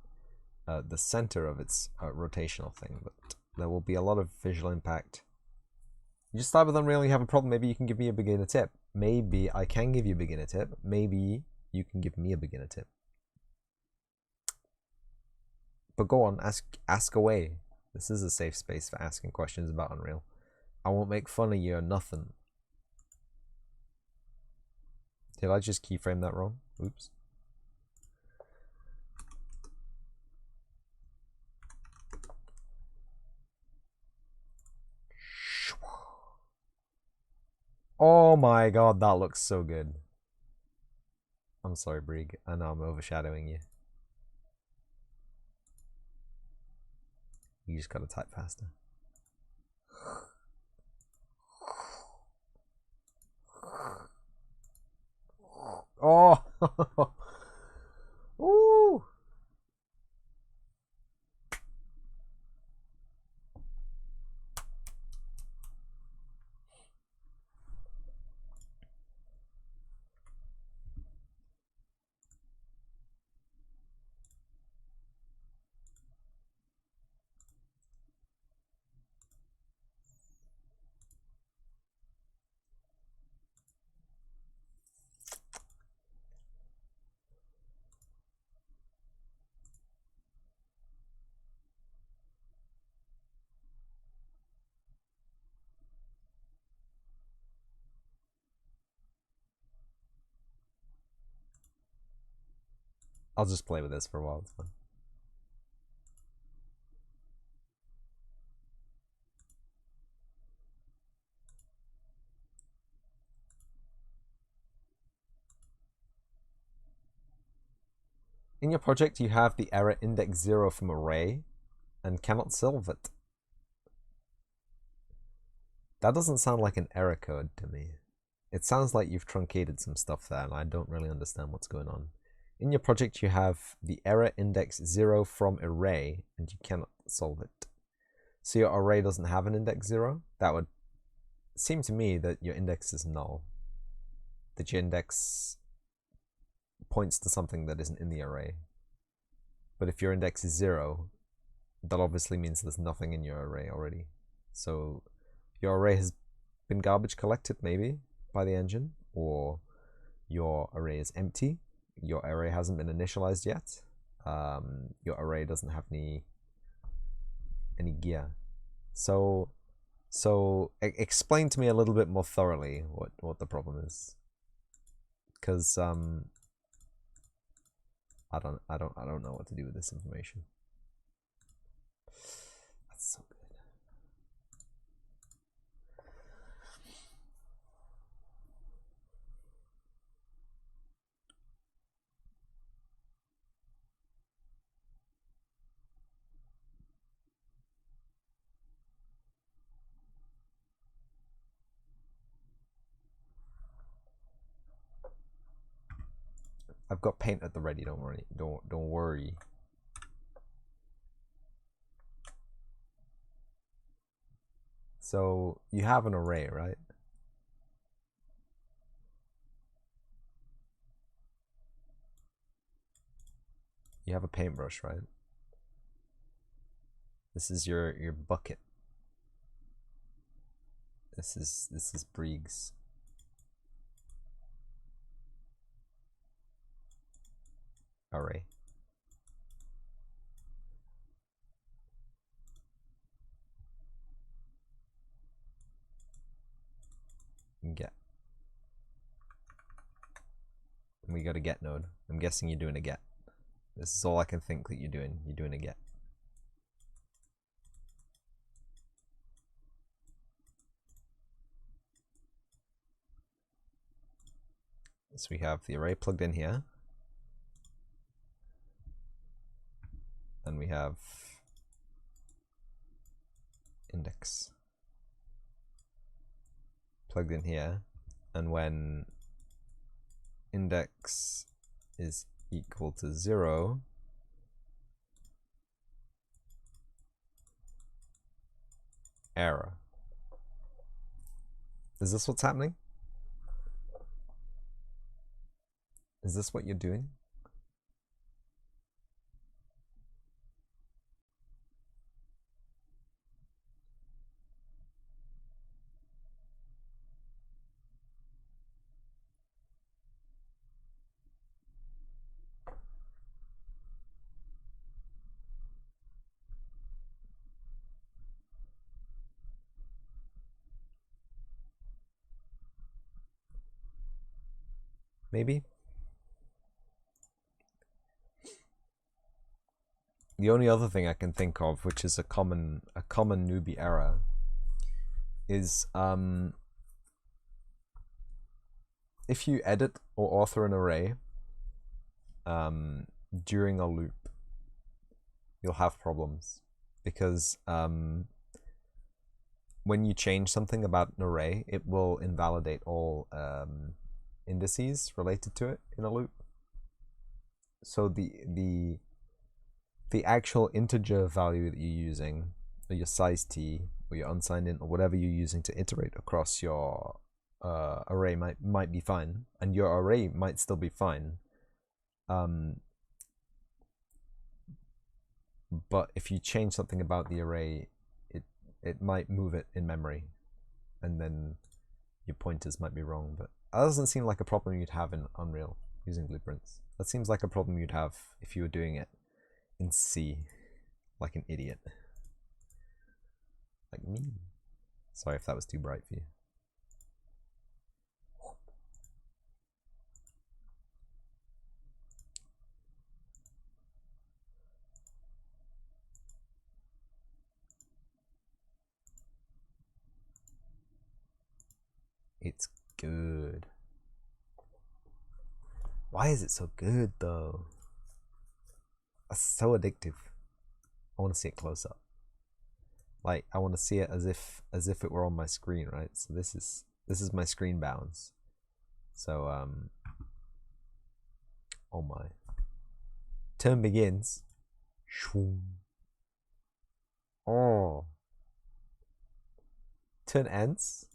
the center of its rotational thing, but there will be a lot of visual impact. You just start with Unreal, you have a problem, maybe you can give me a beginner tip. Maybe I can give you a beginner tip. Maybe you can give me a beginner tip. But go on, ask away. This is a safe space for asking questions about Unreal. I won't make fun of you or nothing. Did I just keyframe that wrong? Oops. Oh my god, that looks so good. I'm sorry, Brig. I know I'm overshadowing you. You just gotta type faster. Oh! Ooh! I'll just play with this for a while, it's fun. In your project, you have the error index 0 from array and cannot solve it. That doesn't sound like an error code to me. It sounds like you've truncated some stuff there, and I don't really understand what's going on. In your project, you have the error index 0 from array, and you cannot solve it. So your array doesn't have an index 0? That would seem to me that your index is null. That your index points to something that isn't in the array. But if your index is 0, that obviously means there's nothing in your array already. So your array has been garbage collected, maybe, by the engine, or your array is empty. Your array hasn't been initialized yet. Your array doesn't have any gear. So explain to me a little bit more thoroughly what the problem is, because I don't know what to do with this information. That's so good. I've got paint at the ready. Don't worry. Don't worry. So you have an array, right? You have a paintbrush, right? This is your bucket. This is Briggs. Array. Get. And we got a get node. I'm guessing you're doing a get. This is all I can think that you're doing. You're doing a get. So we have the array plugged in here. And we have index plugged in here. And when index is equal to 0, error. Is this what's happening? Is this what you're doing? Maybe? The only other thing I can think of, which is a common newbie error, is if you edit or author an array during a loop, you'll have problems because when you change something about an array, it will invalidate all indices related to it in a loop. So the actual integer value that you're using, or your size t, or your unsigned int, or whatever you're using to iterate across your array might be fine, and your array might still be fine. But if you change something about the array, it might move it in memory, and then your pointers might be wrong. But that doesn't seem like a problem you'd have in Unreal using blueprints. That seems like a problem you'd have if you were doing it in C, like an idiot. Like me. Sorry if that was too bright for you. It's good. Why is it so good though? That's so addictive. I want to see it close up. Like I want to see it as if it were on my screen, right? So this is my screen bounds. So oh my. Turn begins. Oh. Turn ends.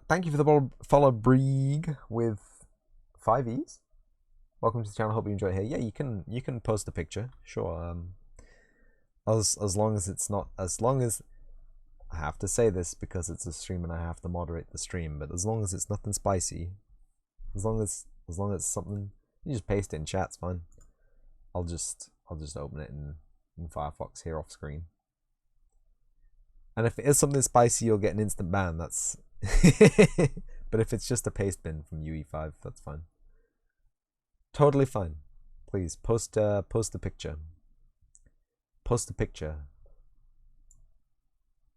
Thank you for the follow, Brieg, with 5 E's. Welcome to the channel. Hope you enjoy it here. Yeah, you can post a picture, sure. As long as it's not, as long as, I have to say this because it's a stream and I have to moderate the stream, but as long as it's nothing spicy, as long as it's something, you just paste it in chat, it's fine. I'll just open it in Firefox here off screen. And if it is something spicy, you'll get an instant ban. That's but if it's just a paste bin from UE5, that's fine. Totally fine. Please post a picture. Post a picture.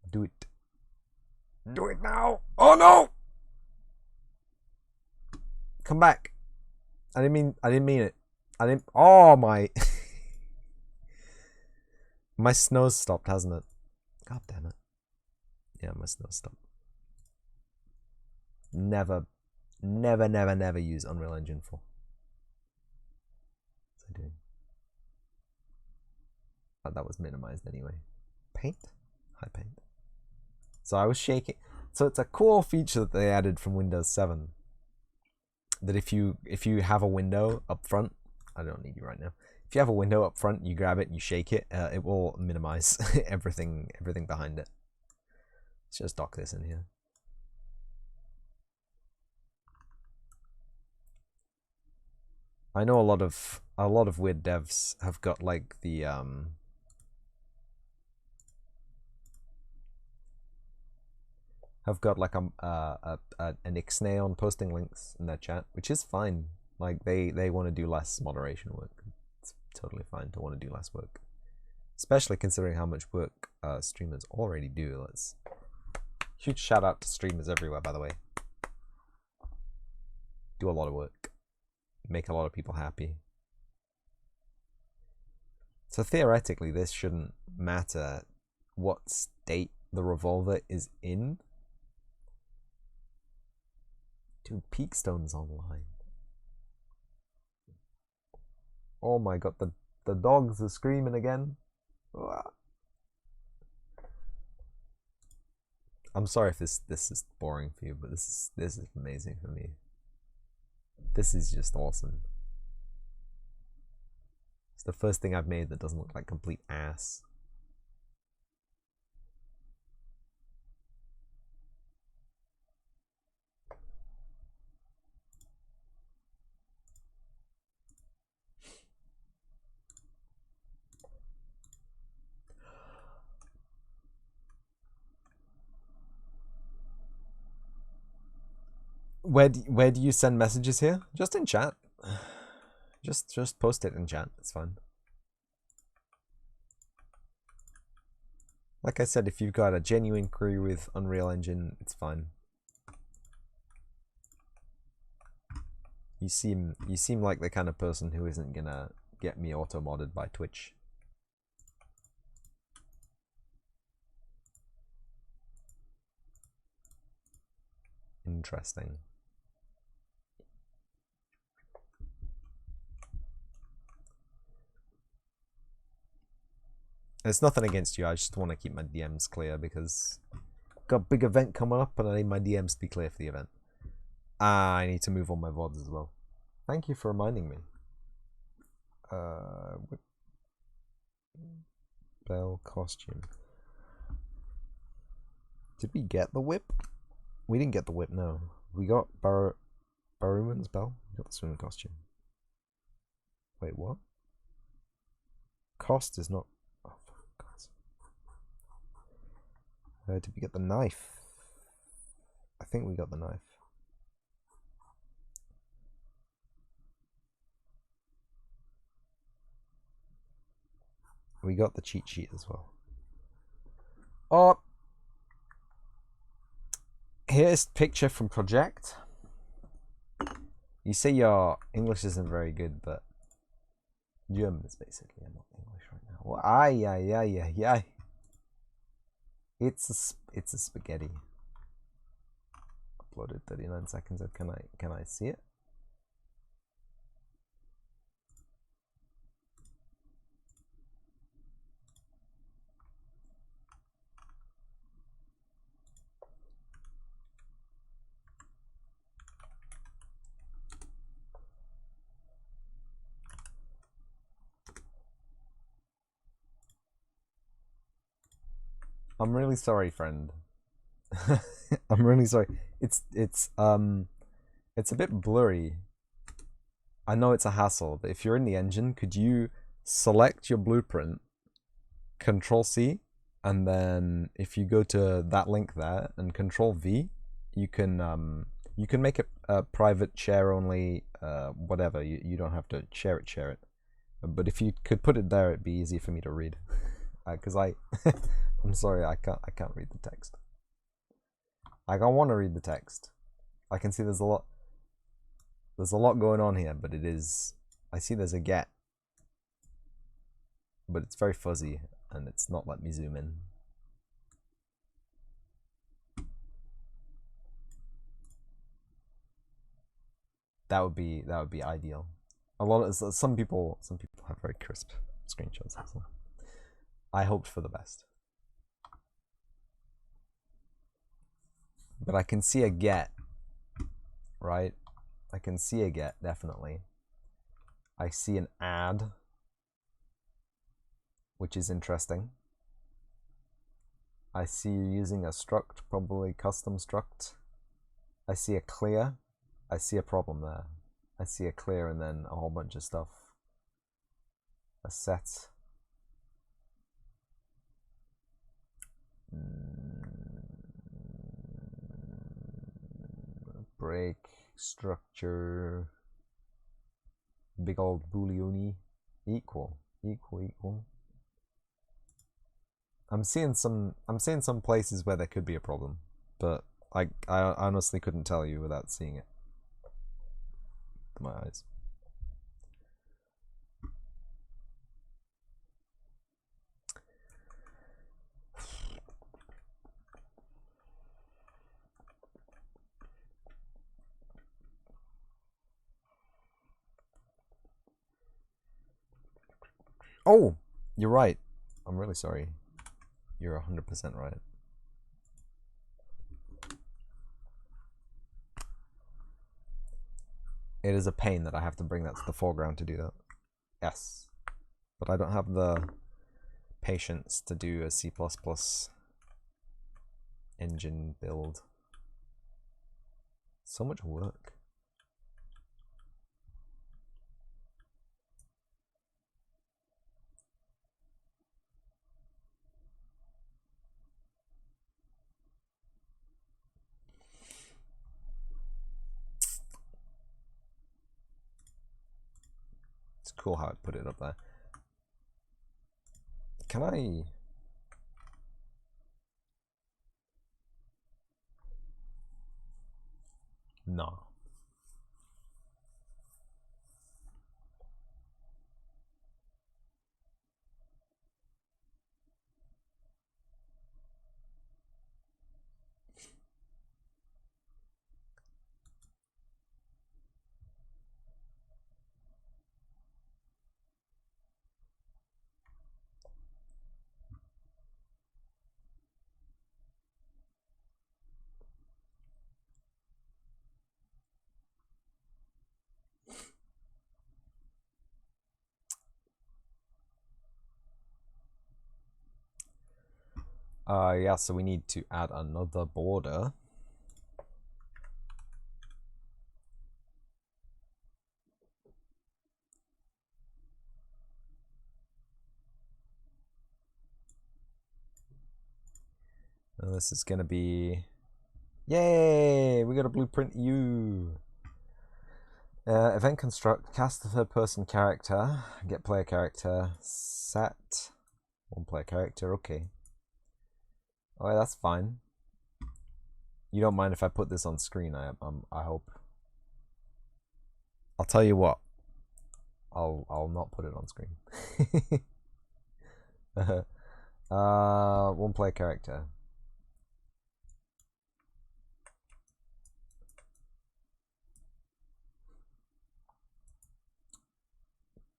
Do it. Do it now. Oh no! Come back. I didn't mean it. Oh my. My snow's stopped, hasn't it? God damn it. Yeah, my snow stopped. Never use Unreal Engine 4. What's I doing? Oh, that was minimized anyway. Paint? High paint. So I was shaking. So it's a cool feature that they added from Windows 7. That if you have a window up front, I don't need you right now. If you have a window up front, you grab it and you shake it, it will minimize everything behind it. Let's just dock this in here. I know a lot of weird devs have got like the have got like an ixnay on posting links in their chat, which is fine. Like they want to do less moderation work. It's totally fine to want to do less work, especially considering how much work streamers already do. Let's huge shout out to streamers everywhere, by the way. Do a lot of work, make a lot of people happy. So theoretically, this shouldn't matter what state the revolver is in. Dude, Peakstone's online. Oh my god, the dogs are screaming again. I'm sorry if this is boring for you, but this is amazing for me. This is just awesome. It's the first thing I've made that doesn't look like complete ass. Where do you send messages here? Just in chat. Just post it in chat. It's fine. Like I said, if you've got a genuine query with Unreal Engine, it's fine. You seem like the kind of person who isn't gonna get me auto-modded by Twitch. Interesting. It's nothing against you, I just want to keep my DMs clear because I've got a big event coming up and I need my DMs to be clear for the event. I need to move on my VODs as well. Thank you for reminding me. Bell costume. Did we get the whip? We didn't get the whip, no. We got Baruman's bell? We got the swimming costume. Wait, what? Cost is not... Oh, God. Did we get the knife? I think we got the knife. We got the cheat sheet as well. Oh! Here's a picture from Project. You say your English isn't very good, but German is basically not English right now. Well, ay. It's a spaghetti. Uploaded 39 seconds. Can I see it? I'm really sorry, friend. I'm really sorry. It's a bit blurry. I know it's a hassle, but if you're in the engine, could you select your blueprint, Control C, and then if you go to that link there and Control V, you can make it a private share only, whatever. You don't have to share it. But if you could put it there, it'd be easy for me to read. Because I'm sorry, I can't read the text. Like, I want to read the text. I can see there's a lot going on here, but I see there's a get, but it's very fuzzy and it's not letting me zoom in. That would be ideal. Some people have very crisp screenshots. So I hoped for the best. But I can see a get, right? I can see a get, definitely. I see an add, which is interesting. I see you using a struct, probably custom struct. I see a clear. I see a problem there. I see a clear and then a whole bunch of stuff. A set. Break, structure, big old boolean, equal. I'm seeing some places where there could be a problem, but I honestly couldn't tell you without seeing it with my eyes. Oh, you're right. I'm really sorry. You're 100% right. It is a pain that I have to bring that to the foreground to do that. Yes. But I don't have the patience to do a C++ engine build. So much work. It's cool how I put it up there. Can I... No. Yeah, so we need to add another border. And this is gonna be, yay! We got a blueprint U. Event construct, cast the third person character, get player character, set one player character. Okay. Oh, yeah, that's fine. You don't mind if I put this on screen? I hope. I'll tell you what. I'll not put it on screen. One player character.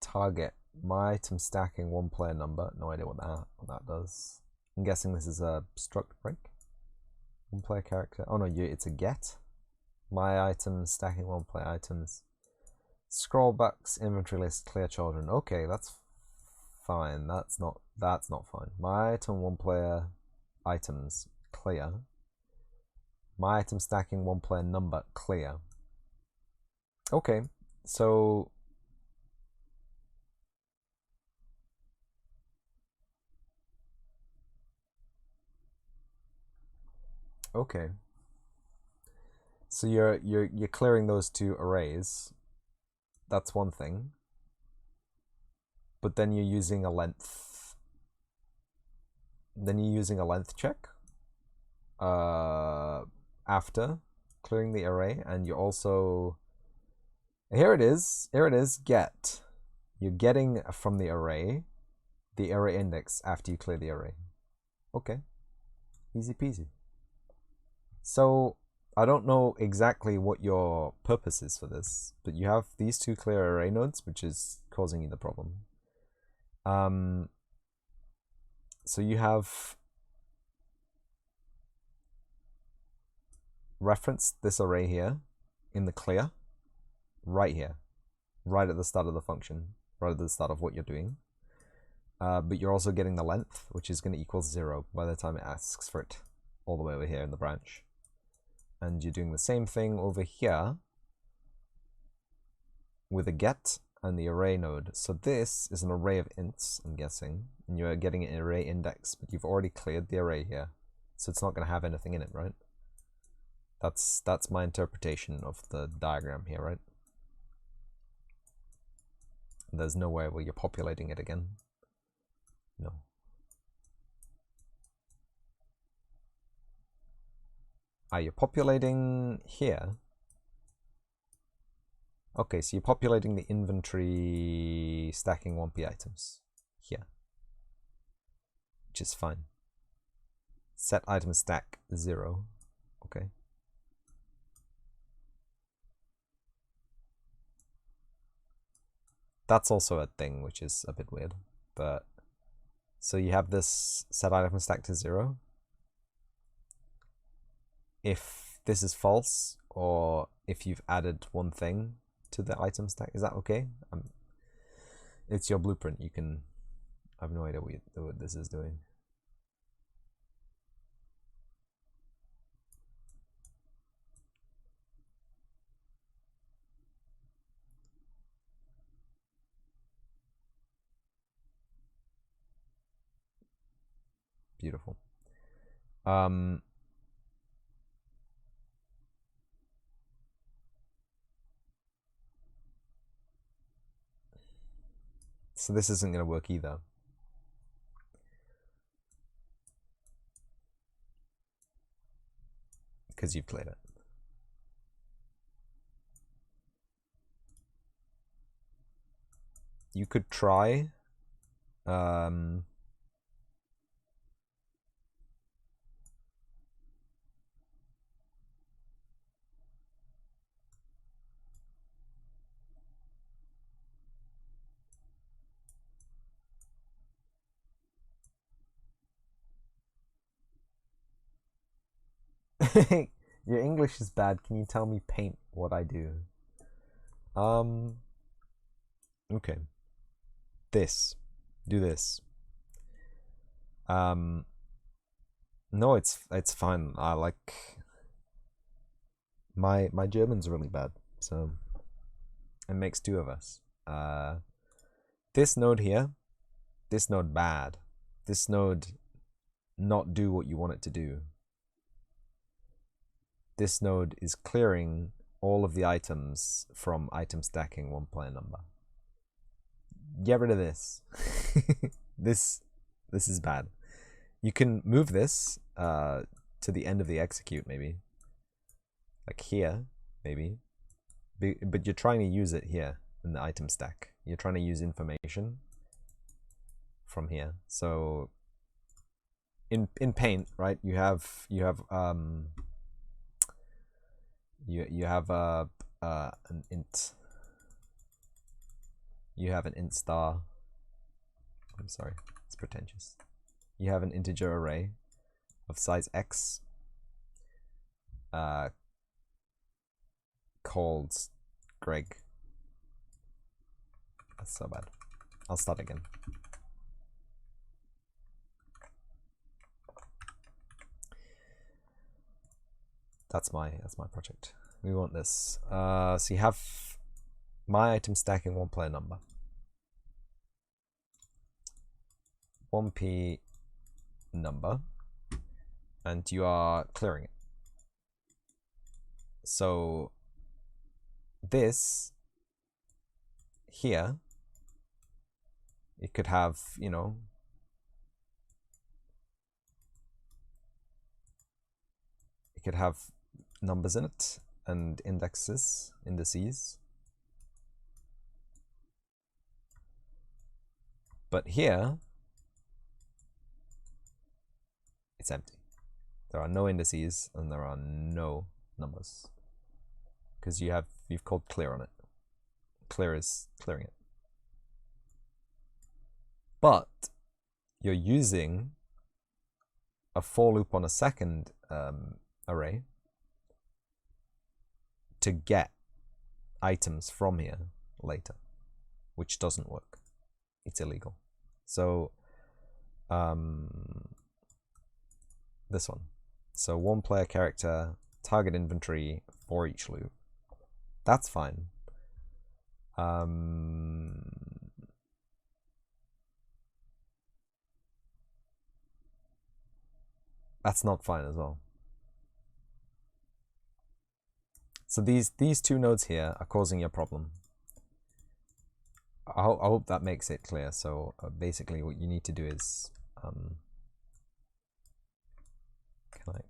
Target. My item stacking one player number. No idea what that does. I'm guessing this is a struct break. One player character. Oh no, it's a get. My items stacking one player items. Scroll box, inventory list, clear children. Okay, that's fine. That's not fine. My item one player items clear. My item stacking one player number clear. Okay, so okay. So you're clearing those two arrays. That's one thing. But then you're using a length. Then you're using a length check. After clearing the array, and you also, here it is, get. You're getting from the array index after you clear the array. Okay, easy peasy. So I don't know exactly what your purpose is for this, but you have these two clear array nodes, which is causing you the problem. So you have referenced this array here in the clear, right here, right at the start of the function, right at the start of what you're doing. But you're also getting the length, which is going to equal 0 by the time it asks for it, all the way over here in the branch. And you're doing the same thing over here with a get and the array node. So this is an array of ints, I'm guessing, and you're getting an array index, but you've already cleared the array here, so it's not going to have anything in it, right? That's my interpretation of the diagram here, right? There's no way where you're populating it again. No. Are you populating here? Okay, so you're populating the inventory stacking 1p items here, which is fine. Set item stack 0. Okay. That's also a thing, which is a bit weird. But so you have this set item stack to 0. If this is false, or if you've added one thing to the item stack, is that okay? It's your blueprint. You can. I have no idea what this is doing. Beautiful. So this isn't going to work either. Because you've cleared it. You could try your English is bad. Can you tell me paint what I do? Okay. Do this. No, it's fine. I like my German's really bad, so it makes two of us. This node here, this node bad, this node not do what you want it to do. This node is clearing all of the items from item stacking one player number. Get rid of this. This is bad. You can move this to the end of the execute, maybe. Like here, maybe. But you're trying to use it here in the item stack. You're trying to use information from here. So in Paint, right? You have an int. You have an int star. I'm sorry, it's pretentious. You have an integer array of size x called Greg. That's so bad. I'll start again. That's my project. We want this. So you have my item stacking one player number. 1p number, and you are clearing it. So this here, it could have, you know, it could have numbers in it and indices. But here, it's empty. There are no indices and there are no numbers because you've called clear on it. Clear is clearing it. But you're using a for loop on a second array to get items from here later, which doesn't work. It's illegal. So this one. So one player character, target inventory for each loop. That's fine. That's not fine as well. So these two nodes here are causing you a problem. I hope that makes it clear. So basically what you need to do is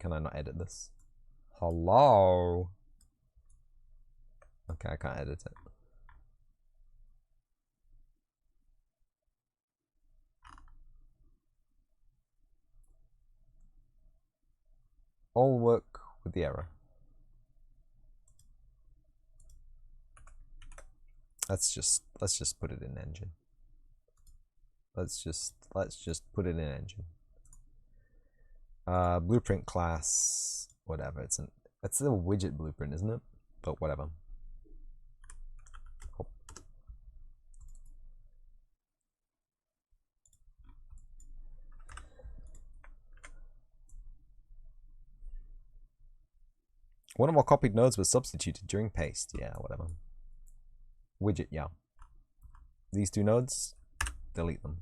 can I not edit this? Hello. Okay, I can't edit it. All work with the error. Let's just put it in engine. Let's just put it in engine. Blueprint class, whatever. It's a widget blueprint, isn't it? But whatever. Oh. One of our copied nodes was substituted during paste. Yeah, whatever. Widget, yeah. These two nodes, delete them.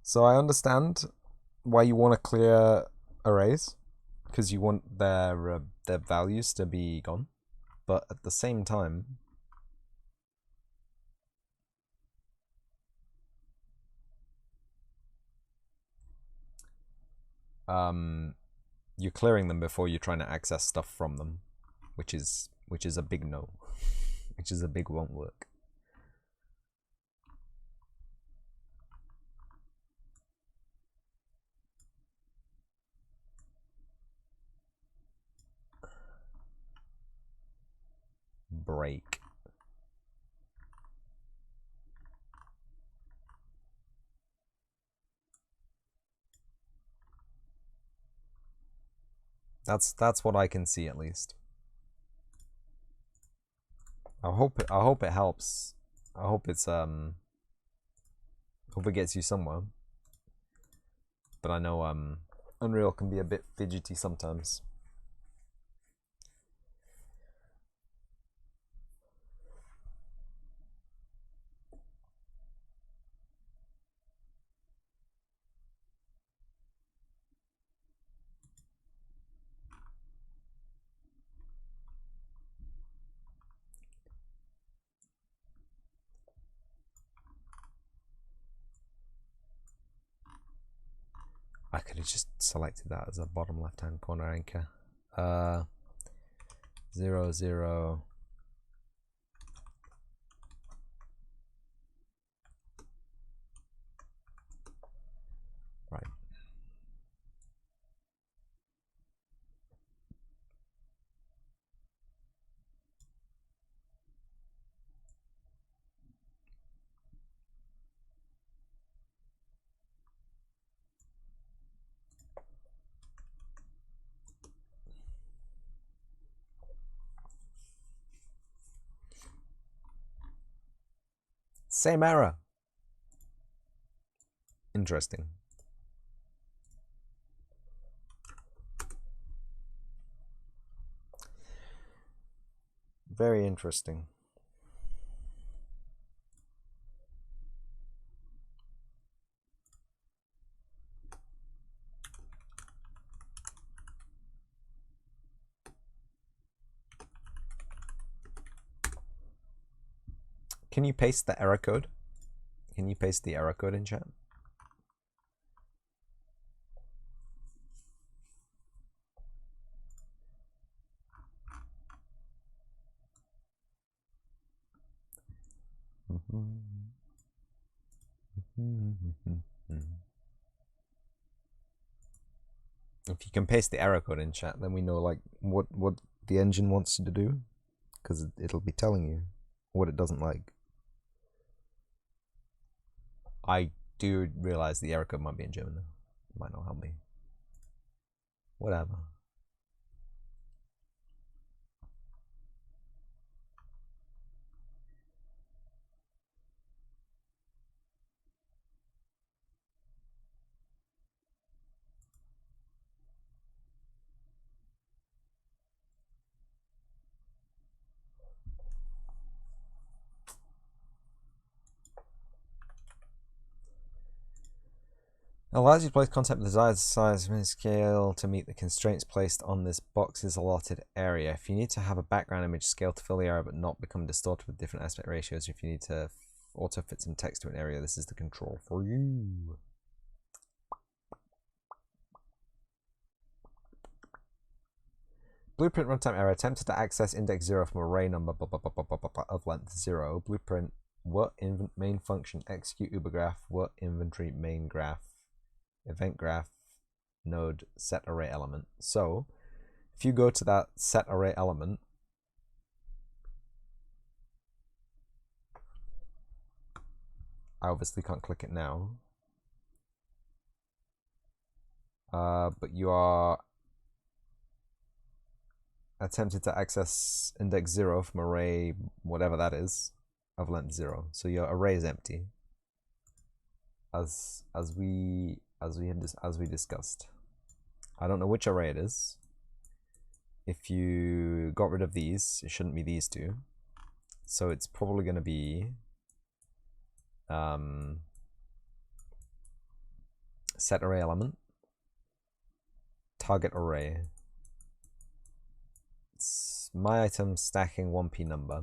So I understand why you want to clear arrays, because you want their values to be gone, but at the same time, you're clearing them before you're trying to access stuff from them, which is a big no, which is a big won't work. Break. That's what I can see, at least. I hope it helps. I hope Hope it gets you somewhere. But I know Unreal can be a bit fidgety sometimes. I could have just selected that as a bottom left-hand corner anchor. 0, 0. Right. Same error. Interesting. Very interesting. Can you paste the error code? Can you paste the error code in chat? If you can paste the error code in chat, then we know like what the engine wants you to do, because it'll be telling you what it doesn't like. I do realize the error code might be in German. It might not help me. Whatever. Allows you to place content with desired size and scale to meet the constraints placed on this box's allotted area. If you need to have a background image scale to fill the area but not become distorted with different aspect ratios, if you need to auto fit some text to an area, this is the control for you. Blueprint runtime error. Attempted to access index 0 from array number of length 0. Blueprint what main function execute ubergraph what inventory main graph event graph node set array element. So if you go to that set array element, I obviously can't click it now, but you are attempted to access index 0 from array whatever that is of length 0. So your array is empty, as we discussed. I don't know which array it is. If you got rid of these, it shouldn't be these two. So it's probably going to be set array element, target array. It's my item stacking 1p number.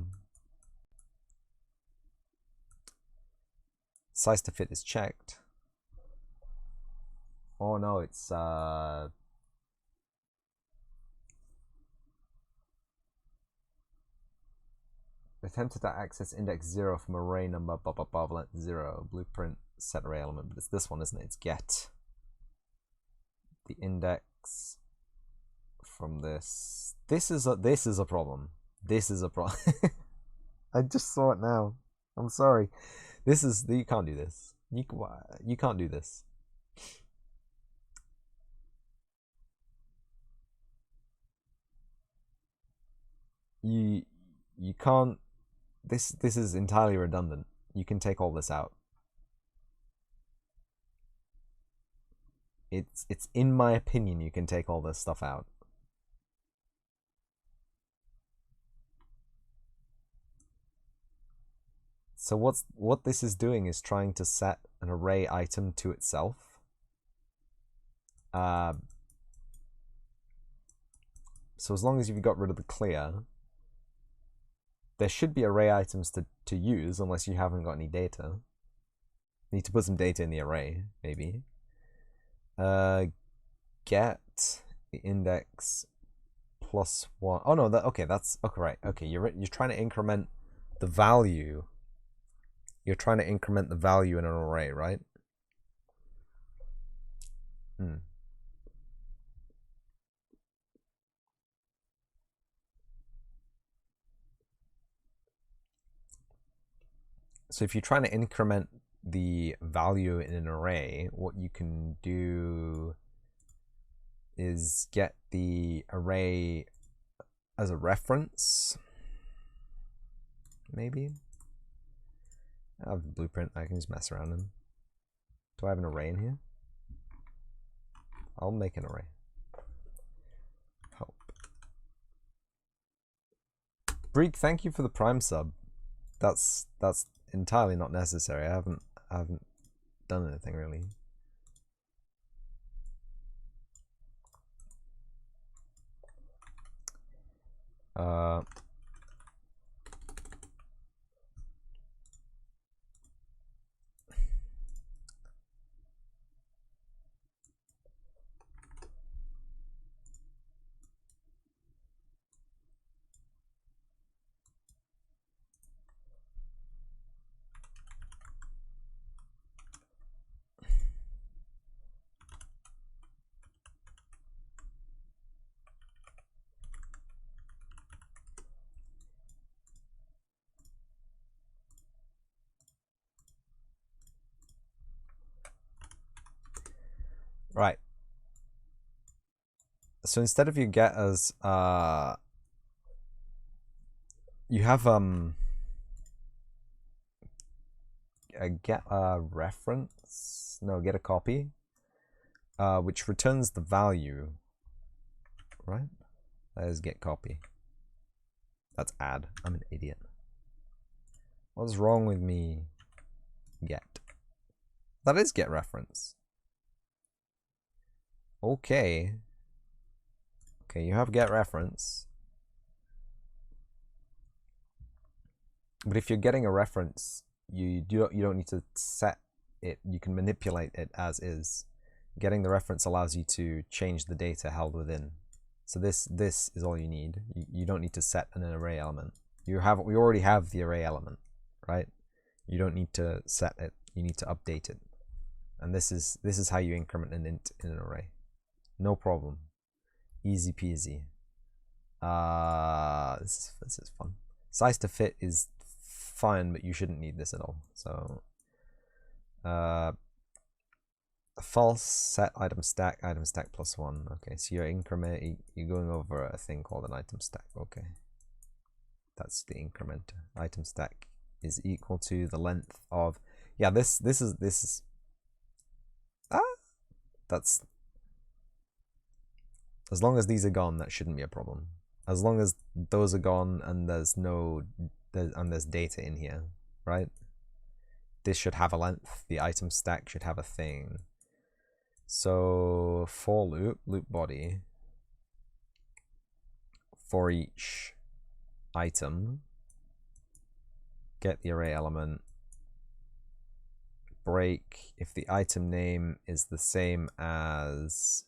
Size to fit is checked. Oh no, it's attempted to access index 0 from array number above length 0. Blueprint set array element, but it's this one, isn't it? It's get the index from this. This is a problem. This is a problem. I just saw it now. I'm sorry. You can't do this. You can't do this. You can't. This is entirely redundant. You can take all this out. It's in my opinion, you can take all this stuff out. So what this is doing is trying to set an array item to itself. So as long as you've got rid of the clear, there should be array items to use, unless you haven't got any data. You need to put some data in the array, maybe. Get the index plus 1. Oh no, okay, that's okay, right. Okay, you're trying to increment the value. You're trying to increment the value in an array, right? So if you're trying to increment the value in an array, what you can do is get the array as a reference, maybe. I have a blueprint I can just mess around in. Do I have an array in here? I'll make an array. Help. Breek, thank you for the Prime sub. That's entirely not necessary. I haven't done anything really. Right. So instead of you get as you have a get a reference, no, get a copy, which returns the value, right? That is get copy. That's add. I'm an idiot. What's wrong with me? Get. That is get reference. Okay. Okay, you have get reference. But if you're getting a reference, you don't need to set it. You can manipulate it as is. Getting the reference allows you to change the data held within. So this is all you need. You don't need to set an array element. We already have the array element, right? You don't need to set it. You need to update it. And this is how you increment an int in an array. No problem. Easy peasy. This is fun. Size to fit is fine, but you shouldn't need this at all. So false set item stack plus 1. Okay, so you're going over a thing called an item stack. Okay, that's the incrementer. Item stack is equal to the length of, yeah, this is that's, as long as these are gone, that shouldn't be a problem. As long as those are gone and there's data in here, right? This should have a length. The item stack should have a thing. So for loop body, for each item, get the array element, break if the item name is the same as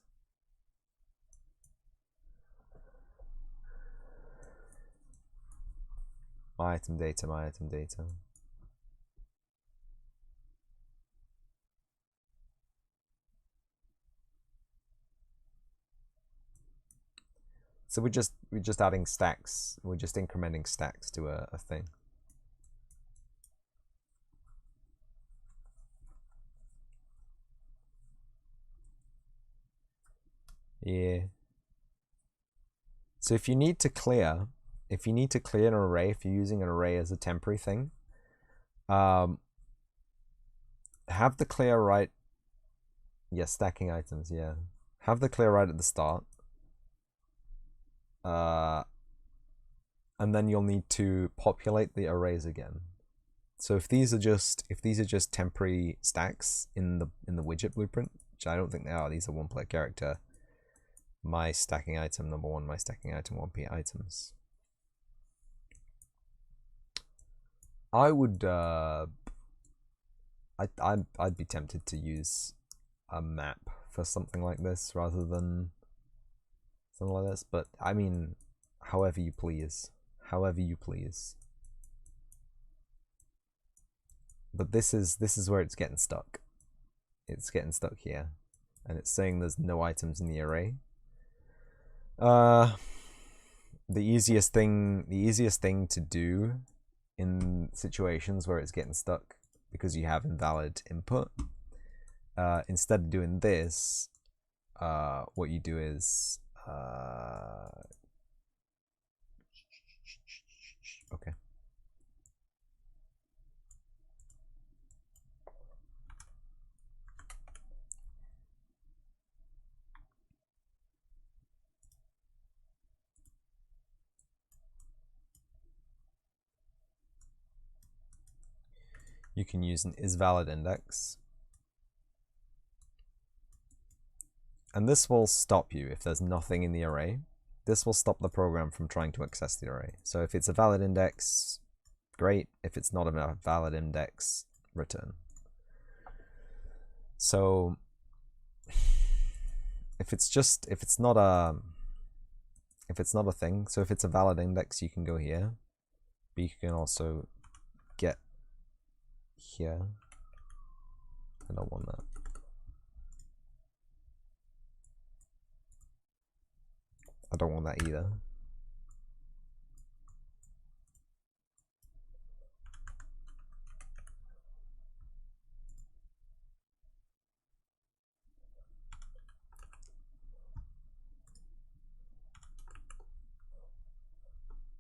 my item data. So we're just adding stacks. We're just incrementing stacks to a thing. Yeah. So if you need to clear an array, if you're using an array as a temporary thing, have the clear right Yeah, stacking items, yeah. Have the clear right at the start. And then you'll need to populate the arrays again. So if these are just temporary stacks in the widget blueprint, which I don't think they are, these are one player character, my stacking item number 1, my stacking item 1p items. I would I'd be tempted to use a map for something like this rather than something like this, but I mean, however you please. However you please. But this is where it's getting stuck. It's getting stuck here. And it's saying there's no items in the array. The easiest thing to do in situations where it's getting stuck because you have invalid input, instead of doing this, what you do is okay. You can use an Isvalid Index. And this will stop you if there's nothing in the array. This will stop the program from trying to access the array. So if it's a valid index, great. If it's not a valid index, return. So if it's not a thing, so if it's a valid index, you can go here, but you can also get here. I don't want that. I don't want that either.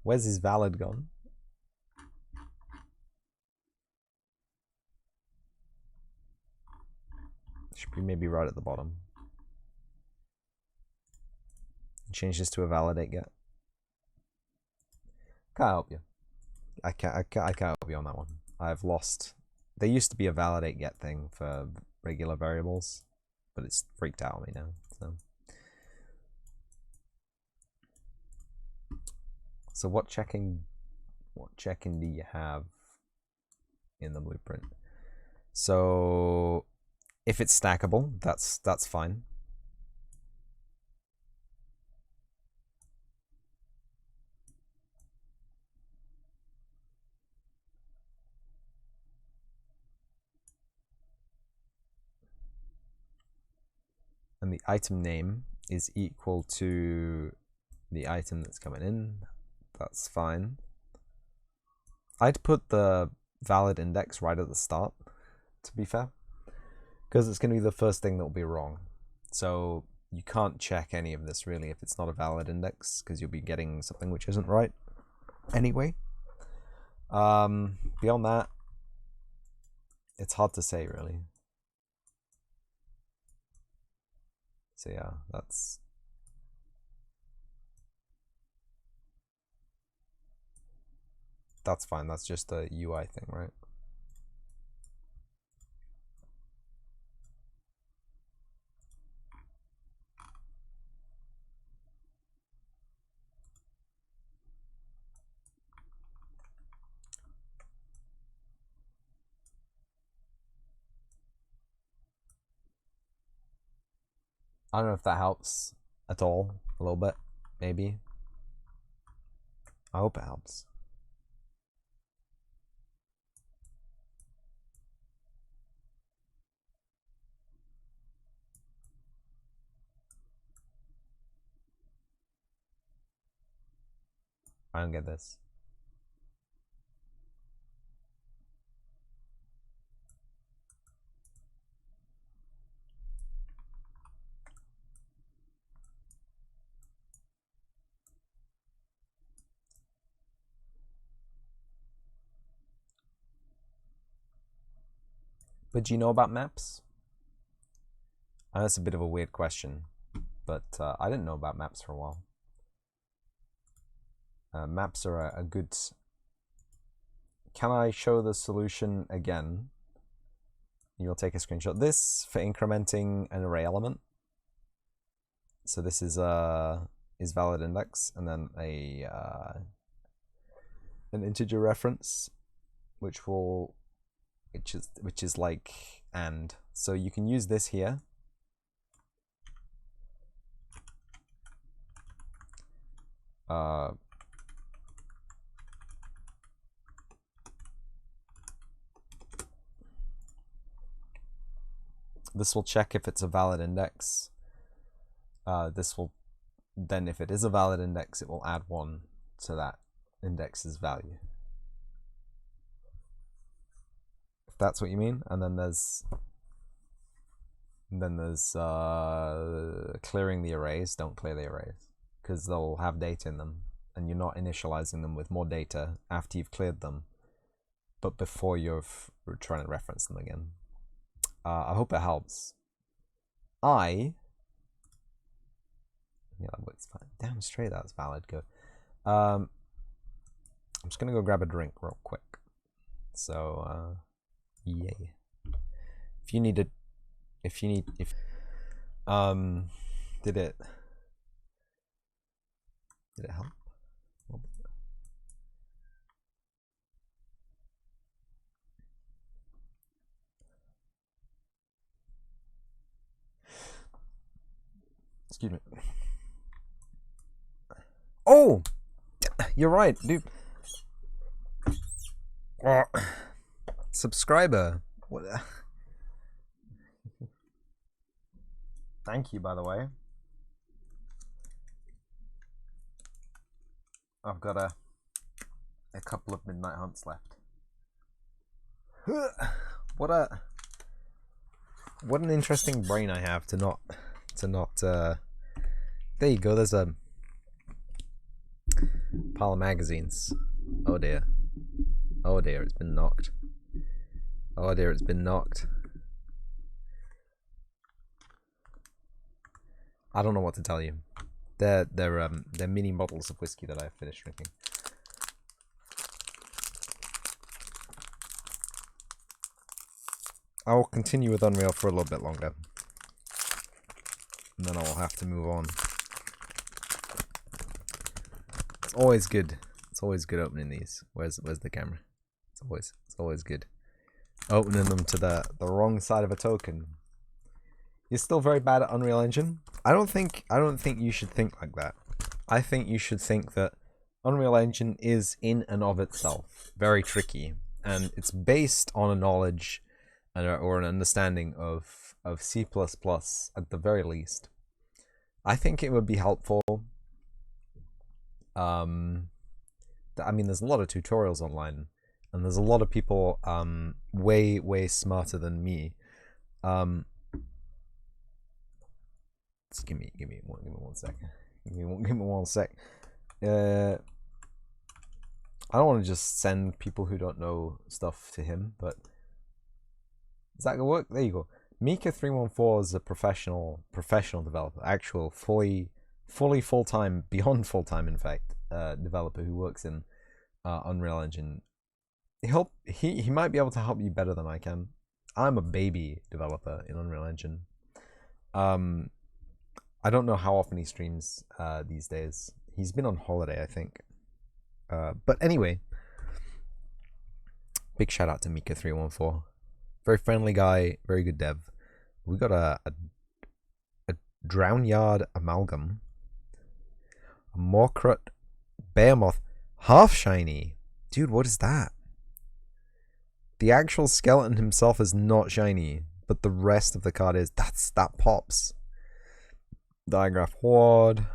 Where's his valid gone? Should be maybe right at the bottom. Change this to a validate get. Can't help you. I can't help you on that one. I've lost. There used to be a validate get thing for regular variables, but it's freaked out on me now. So what checking do you have in the blueprint? So if it's stackable, that's fine. And the item name is equal to the item that's coming in. That's fine. I'd put the valid index right at the start, to be fair, because it's going to be the first thing that will be wrong. So you can't check any of this really if it's not a valid index, because you'll be getting something which isn't right anyway. Beyond that, it's hard to say really. So yeah, that's fine. That's just a UI thing, right? I don't know if that helps at all. A little bit, maybe. I hope it helps. I don't get this. But do you know about maps? And that's a bit of a weird question, but I didn't know about maps for a while. Maps are a good... Can I show the solution again? You'll take a screenshot. This for incrementing an array element. So this is Isvalid Index, and then an integer reference, which is like and. So you can use this here. This will check if it's a valid index. This will then, if it is a valid index, it will add 1 to that index's value. If that's what you mean. And then there's clearing the arrays. Don't clear the arrays, because they'll have data in them, and you're not initializing them with more data after you've cleared them, but before you're trying to reference them again. I hope it helps. Yeah, that works fine. Damn straight, that's valid. Good. I'm just gonna go grab a drink real quick. So, yay. If you need, did it help? Excuse me. Oh, you're right, dude. Subscriber. What? Thank you, by the way. I've got a couple of midnight hunts left. What an interesting brain I have to not there you go, there's a pile of magazines. Oh dear. Oh dear, it's been knocked. Oh dear, it's been knocked. I don't know what to tell you. They're mini bottles of whiskey that I finished drinking. I will continue with Unreal for a little bit longer, and then I will have to move on. It's always good. It's always good opening these. Where's the camera? It's always good opening them to the wrong side of a token. You're still very bad at Unreal Engine. I don't think you should think like that. I think you should think that Unreal Engine is in and of itself very tricky, and it's based on a knowledge or an understanding of C++ at the very least. I think it would be helpful. I mean, there's a lot of tutorials online, and there's a lot of people way smarter than me. Just give me one second. Give me one sec. I don't want to just send people who don't know stuff to him, but is that gonna work? There you go. Mika314 is a professional developer, actual fully full-time, beyond full-time in fact, developer who works in Unreal Engine. He might be able to help you better than I can. I'm a baby developer in Unreal Engine. I don't know how often he streams these days. He's been on holiday, I think. But anyway, big shout out to Mika314. Very friendly guy, very good dev. We got a Drownyard Amalgam, a Morkrut Behemoth, half shiny. Dude, what is that? The actual skeleton himself is not shiny, but the rest of the card is. That pops. Digraph Horde,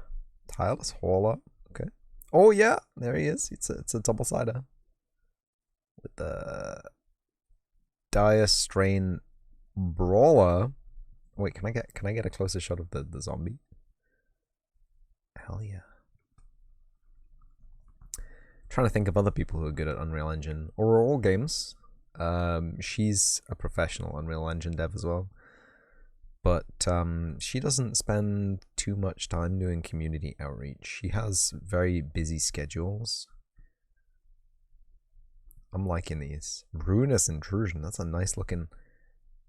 Tireless Hauler. Okay. Oh yeah, there he is. It's a double-sider with the Dire Strain Brawler. Wait, can I get a closer shot of the zombie? Hell yeah. Trying to think of other people who are good at Unreal Engine or all games. She's a professional Unreal Engine dev as well. but she doesn't spend too much time doing community outreach. She has very busy schedules. I'm liking these. Ruinous Intrusion, that's a nice looking...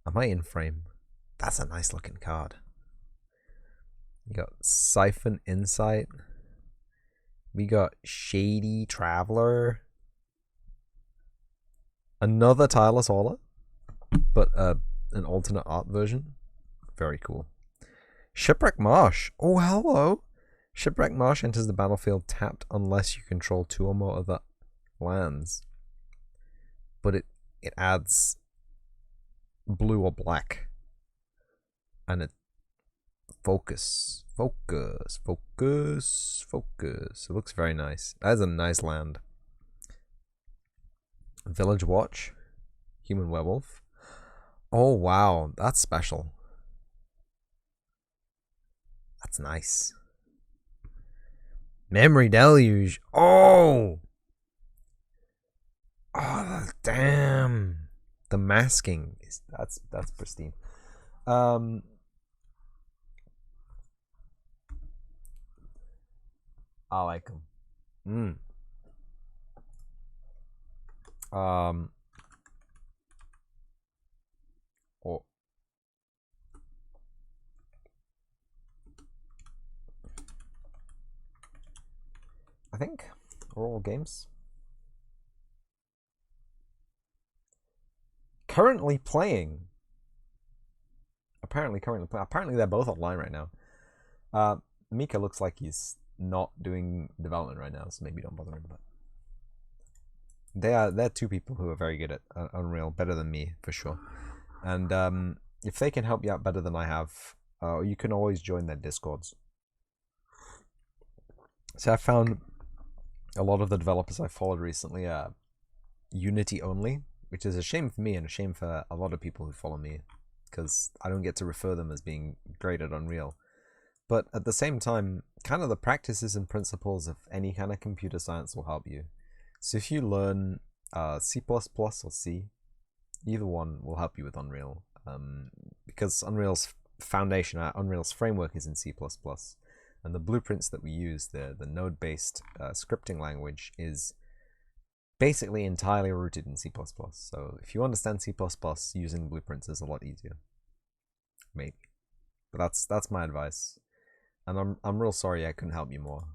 Am I in frame? That's a nice looking card. You got Siphon Insight. We got Shady Traveler. Another Tireless Hauler, but an alternate art version. Very cool. Shipwreck Marsh. Oh, hello. Shipwreck Marsh enters the battlefield tapped unless you control 2 or more other lands. But it adds blue or black. And it focus. It looks very nice. That is a nice land. Village Watch. Human Werewolf. Oh, wow. That's special. That's nice. Memory Deluge. Oh! Oh, damn. The masking is that's pristine. I like them. Oh. I think we're all games. Currently playing. Apparently they're both online right now. Mika looks like he's not doing development right now, so maybe don't bother him. But they're 2 people who are very good at Unreal, better than me for sure. And if they can help you out better than I have, you can always join their Discords. So I found a lot of the developers I followed recently are Unity only, which is a shame for me and a shame for a lot of people who follow me, because I don't get to refer them as being great at Unreal. But at the same time, kind of the practices and principles of any kind of computer science will help you. So if you learn C++ or C, either one will help you with Unreal, because Unreal's foundation, Unreal's framework is in C++, and the blueprints that we use, the node-based scripting language, is basically entirely rooted in C++. So if you understand C++, using blueprints is a lot easier, maybe. But that's my advice, and I'm real sorry I couldn't help you more.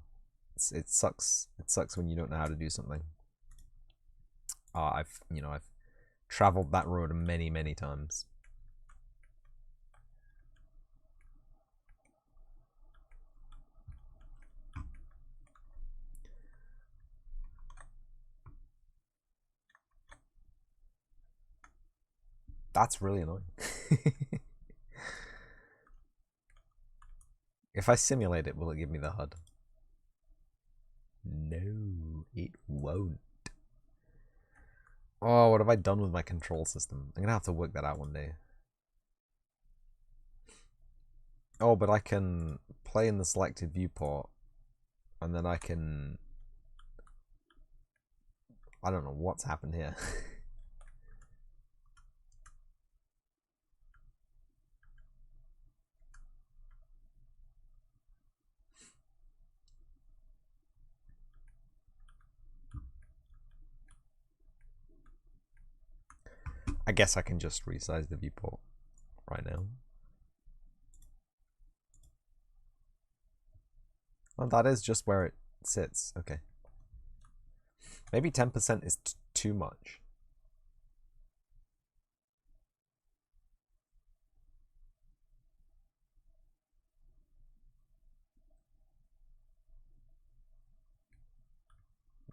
It sucks. It sucks when you don't know how to do something. I've traveled that road many times. That's really annoying. If I simulate it, will it give me the HUD? No, it won't. Oh, what have I done with my control system? I'm gonna have to work that out one day. Oh, but I can play in the selected viewport, and then I can... I don't know what's happened here. I guess I can just resize the viewport right now. Oh, that is just where it sits. Okay. Maybe 10% is too much.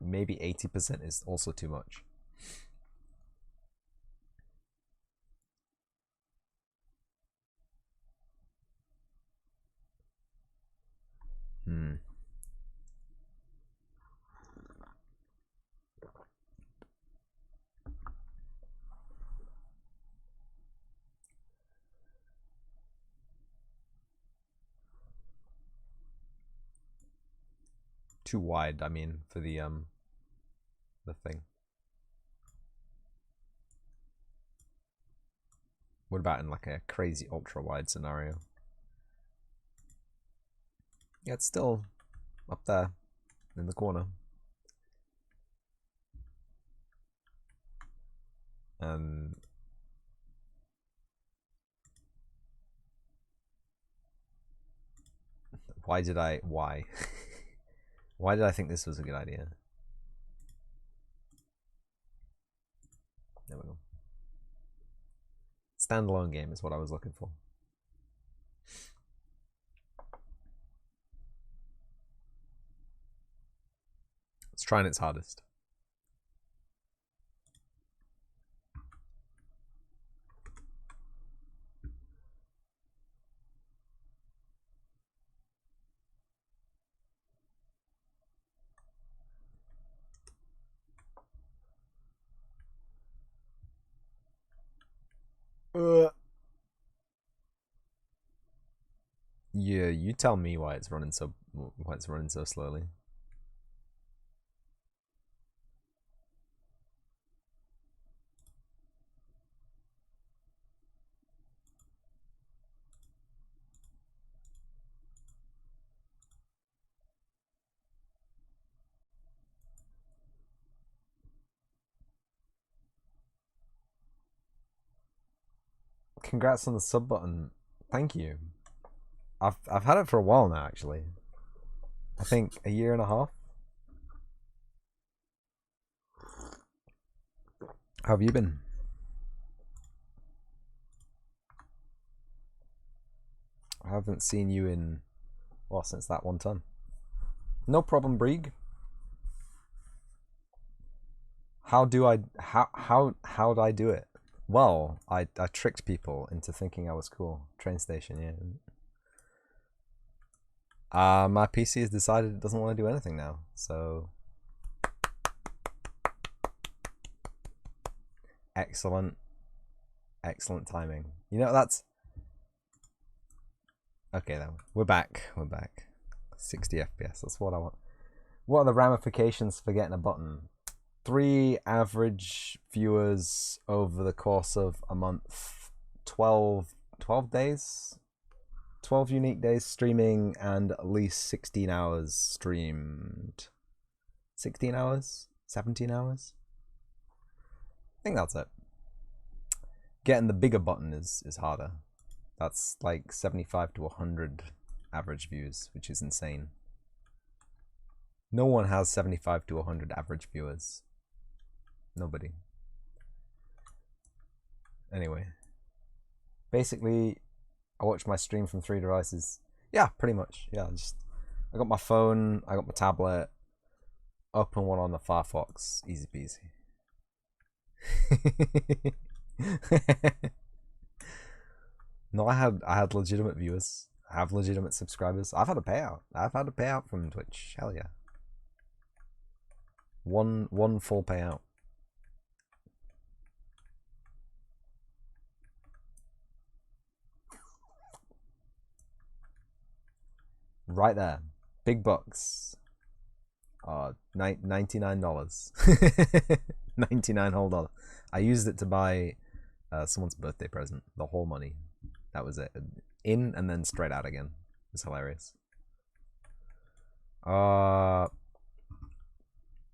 Maybe 80% is also too much. Too wide, I mean, for the thing. What about in like a crazy ultra wide scenario? Yeah, it's still up there in the corner. Why? Why did I think this was a good idea? There we go. Standalone game is what I was looking for. It's trying its hardest. Yeah, you tell me why it's running so slowly. Congrats on the sub button. Thank you. I've had it for a while now, actually. I think a year and a half. How have you been? I haven't seen you in, well, since that one time. No problem, Brig. How'd I do it? Well, I tricked people into thinking I was cool. Train station, yeah. My PC has decided it doesn't want to do anything now, so excellent timing. You know, that's okay then. We're back. 60 FPS, that's what I want. What are the ramifications for getting a button? 3 average viewers over the course of a month, 12 days, 12 unique days streaming, and at least 16 hours streamed. 16 hours? 17 hours? I think that's it. Getting the bigger button is harder. That's like 75 to 100 average views, which is insane. No one has 75 to 100 average viewers. Nobody. Anyway, basically, I watch my stream from 3 devices. Yeah, pretty much. Yeah, I got my phone, I got my tablet, open one on the Firefox, easy peasy. No, I had legitimate viewers. I have legitimate subscribers. I've had a payout. From Twitch. Hell yeah. One full payout. Right there. Big bucks. $99. 99 whole dollar. I used it to buy someone's birthday present. The whole money. That was it. In and then straight out again. It's hilarious. I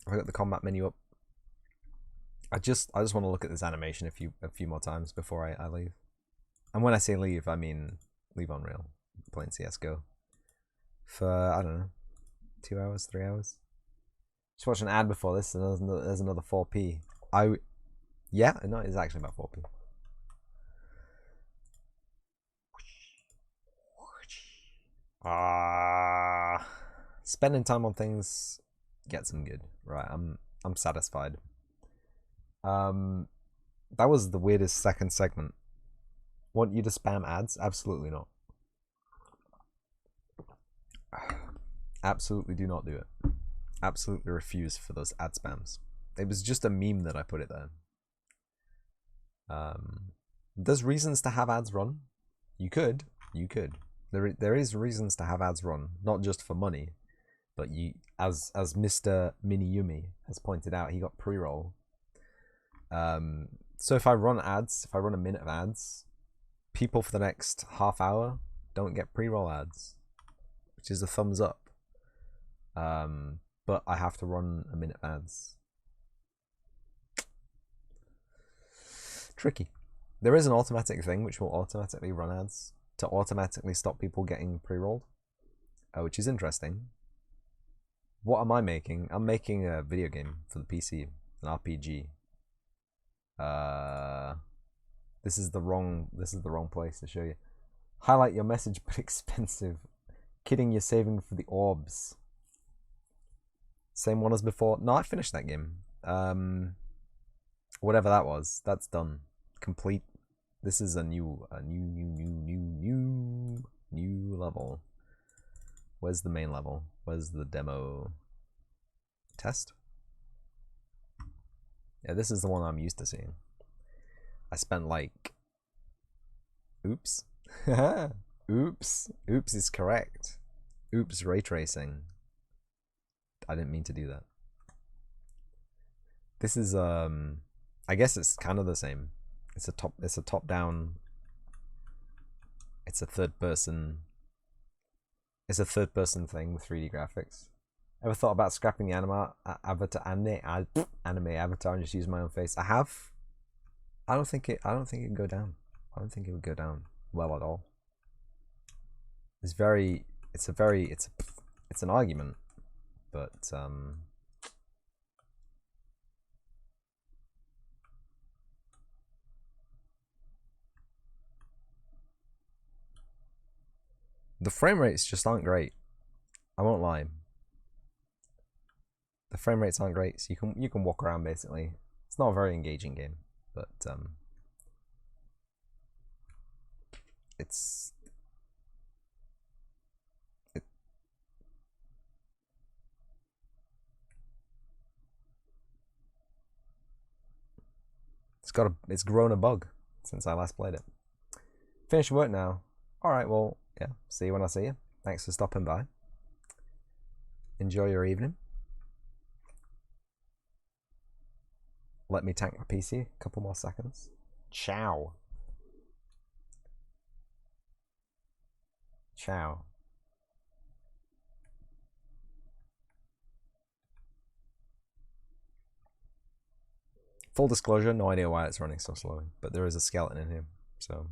got the combat menu up. I just want to look at this animation a few more times before I leave. And when I say leave, I mean leave Unreal, playing CS:GO for, I don't know, 2 hours, 3 hours. Just watched an ad before this, and there's another 4p. Yeah, no, it's actually about 4p. Spending time on things gets them good, right? I'm satisfied. That was the weirdest second segment. Want you to spam ads? Absolutely not. Absolutely do not do it. Absolutely refuse for those ad spams. It was just a meme that I put it there. There's reasons to have ads run. You could. There is reasons to have ads run, not just for money, but you, as Mr. Miniyumi has pointed out, he got pre-roll. So if I run a minute of ads, people for the next half hour don't get pre-roll ads, which is a thumbs up. But I have to run a minute ads. Tricky. There is an automatic thing which will automatically run ads to automatically stop people getting pre-rolled, which is interesting. What am I making? I'm making a video game for the PC, an RPG. This is the wrong place to show you. Highlight your message, but expensive. Kidding, you're saving for the orbs. Same one as before. No, I finished that game. Whatever that was, that's done. Complete. This is a new level. Where's the main level? Where's the demo test? Yeah, this is the one I'm used to seeing. I spent like, oops. Oops is correct. Oops, ray tracing. I didn't mean to do that. This is I guess it's kind of the same. It's a top down. It's a third person thing with 3D graphics. Ever thought about scrapping the anime avatar and just use my own face? I have. I don't think it'd go down. I don't think it would go down well at all. It's an argument, but the frame rates just aren't great. I won't lie. The frame rates aren't great, so you can walk around basically. It's not a very engaging game, but it's it's grown a bug since I last played it. Finished work now. Alright, well, yeah, see you when I see you. Thanks for stopping by. Enjoy your evening. Let me tank my PC a couple more seconds. Ciao. Ciao. Full disclosure, no idea why it's running so slowly, but there is a skeleton in here, so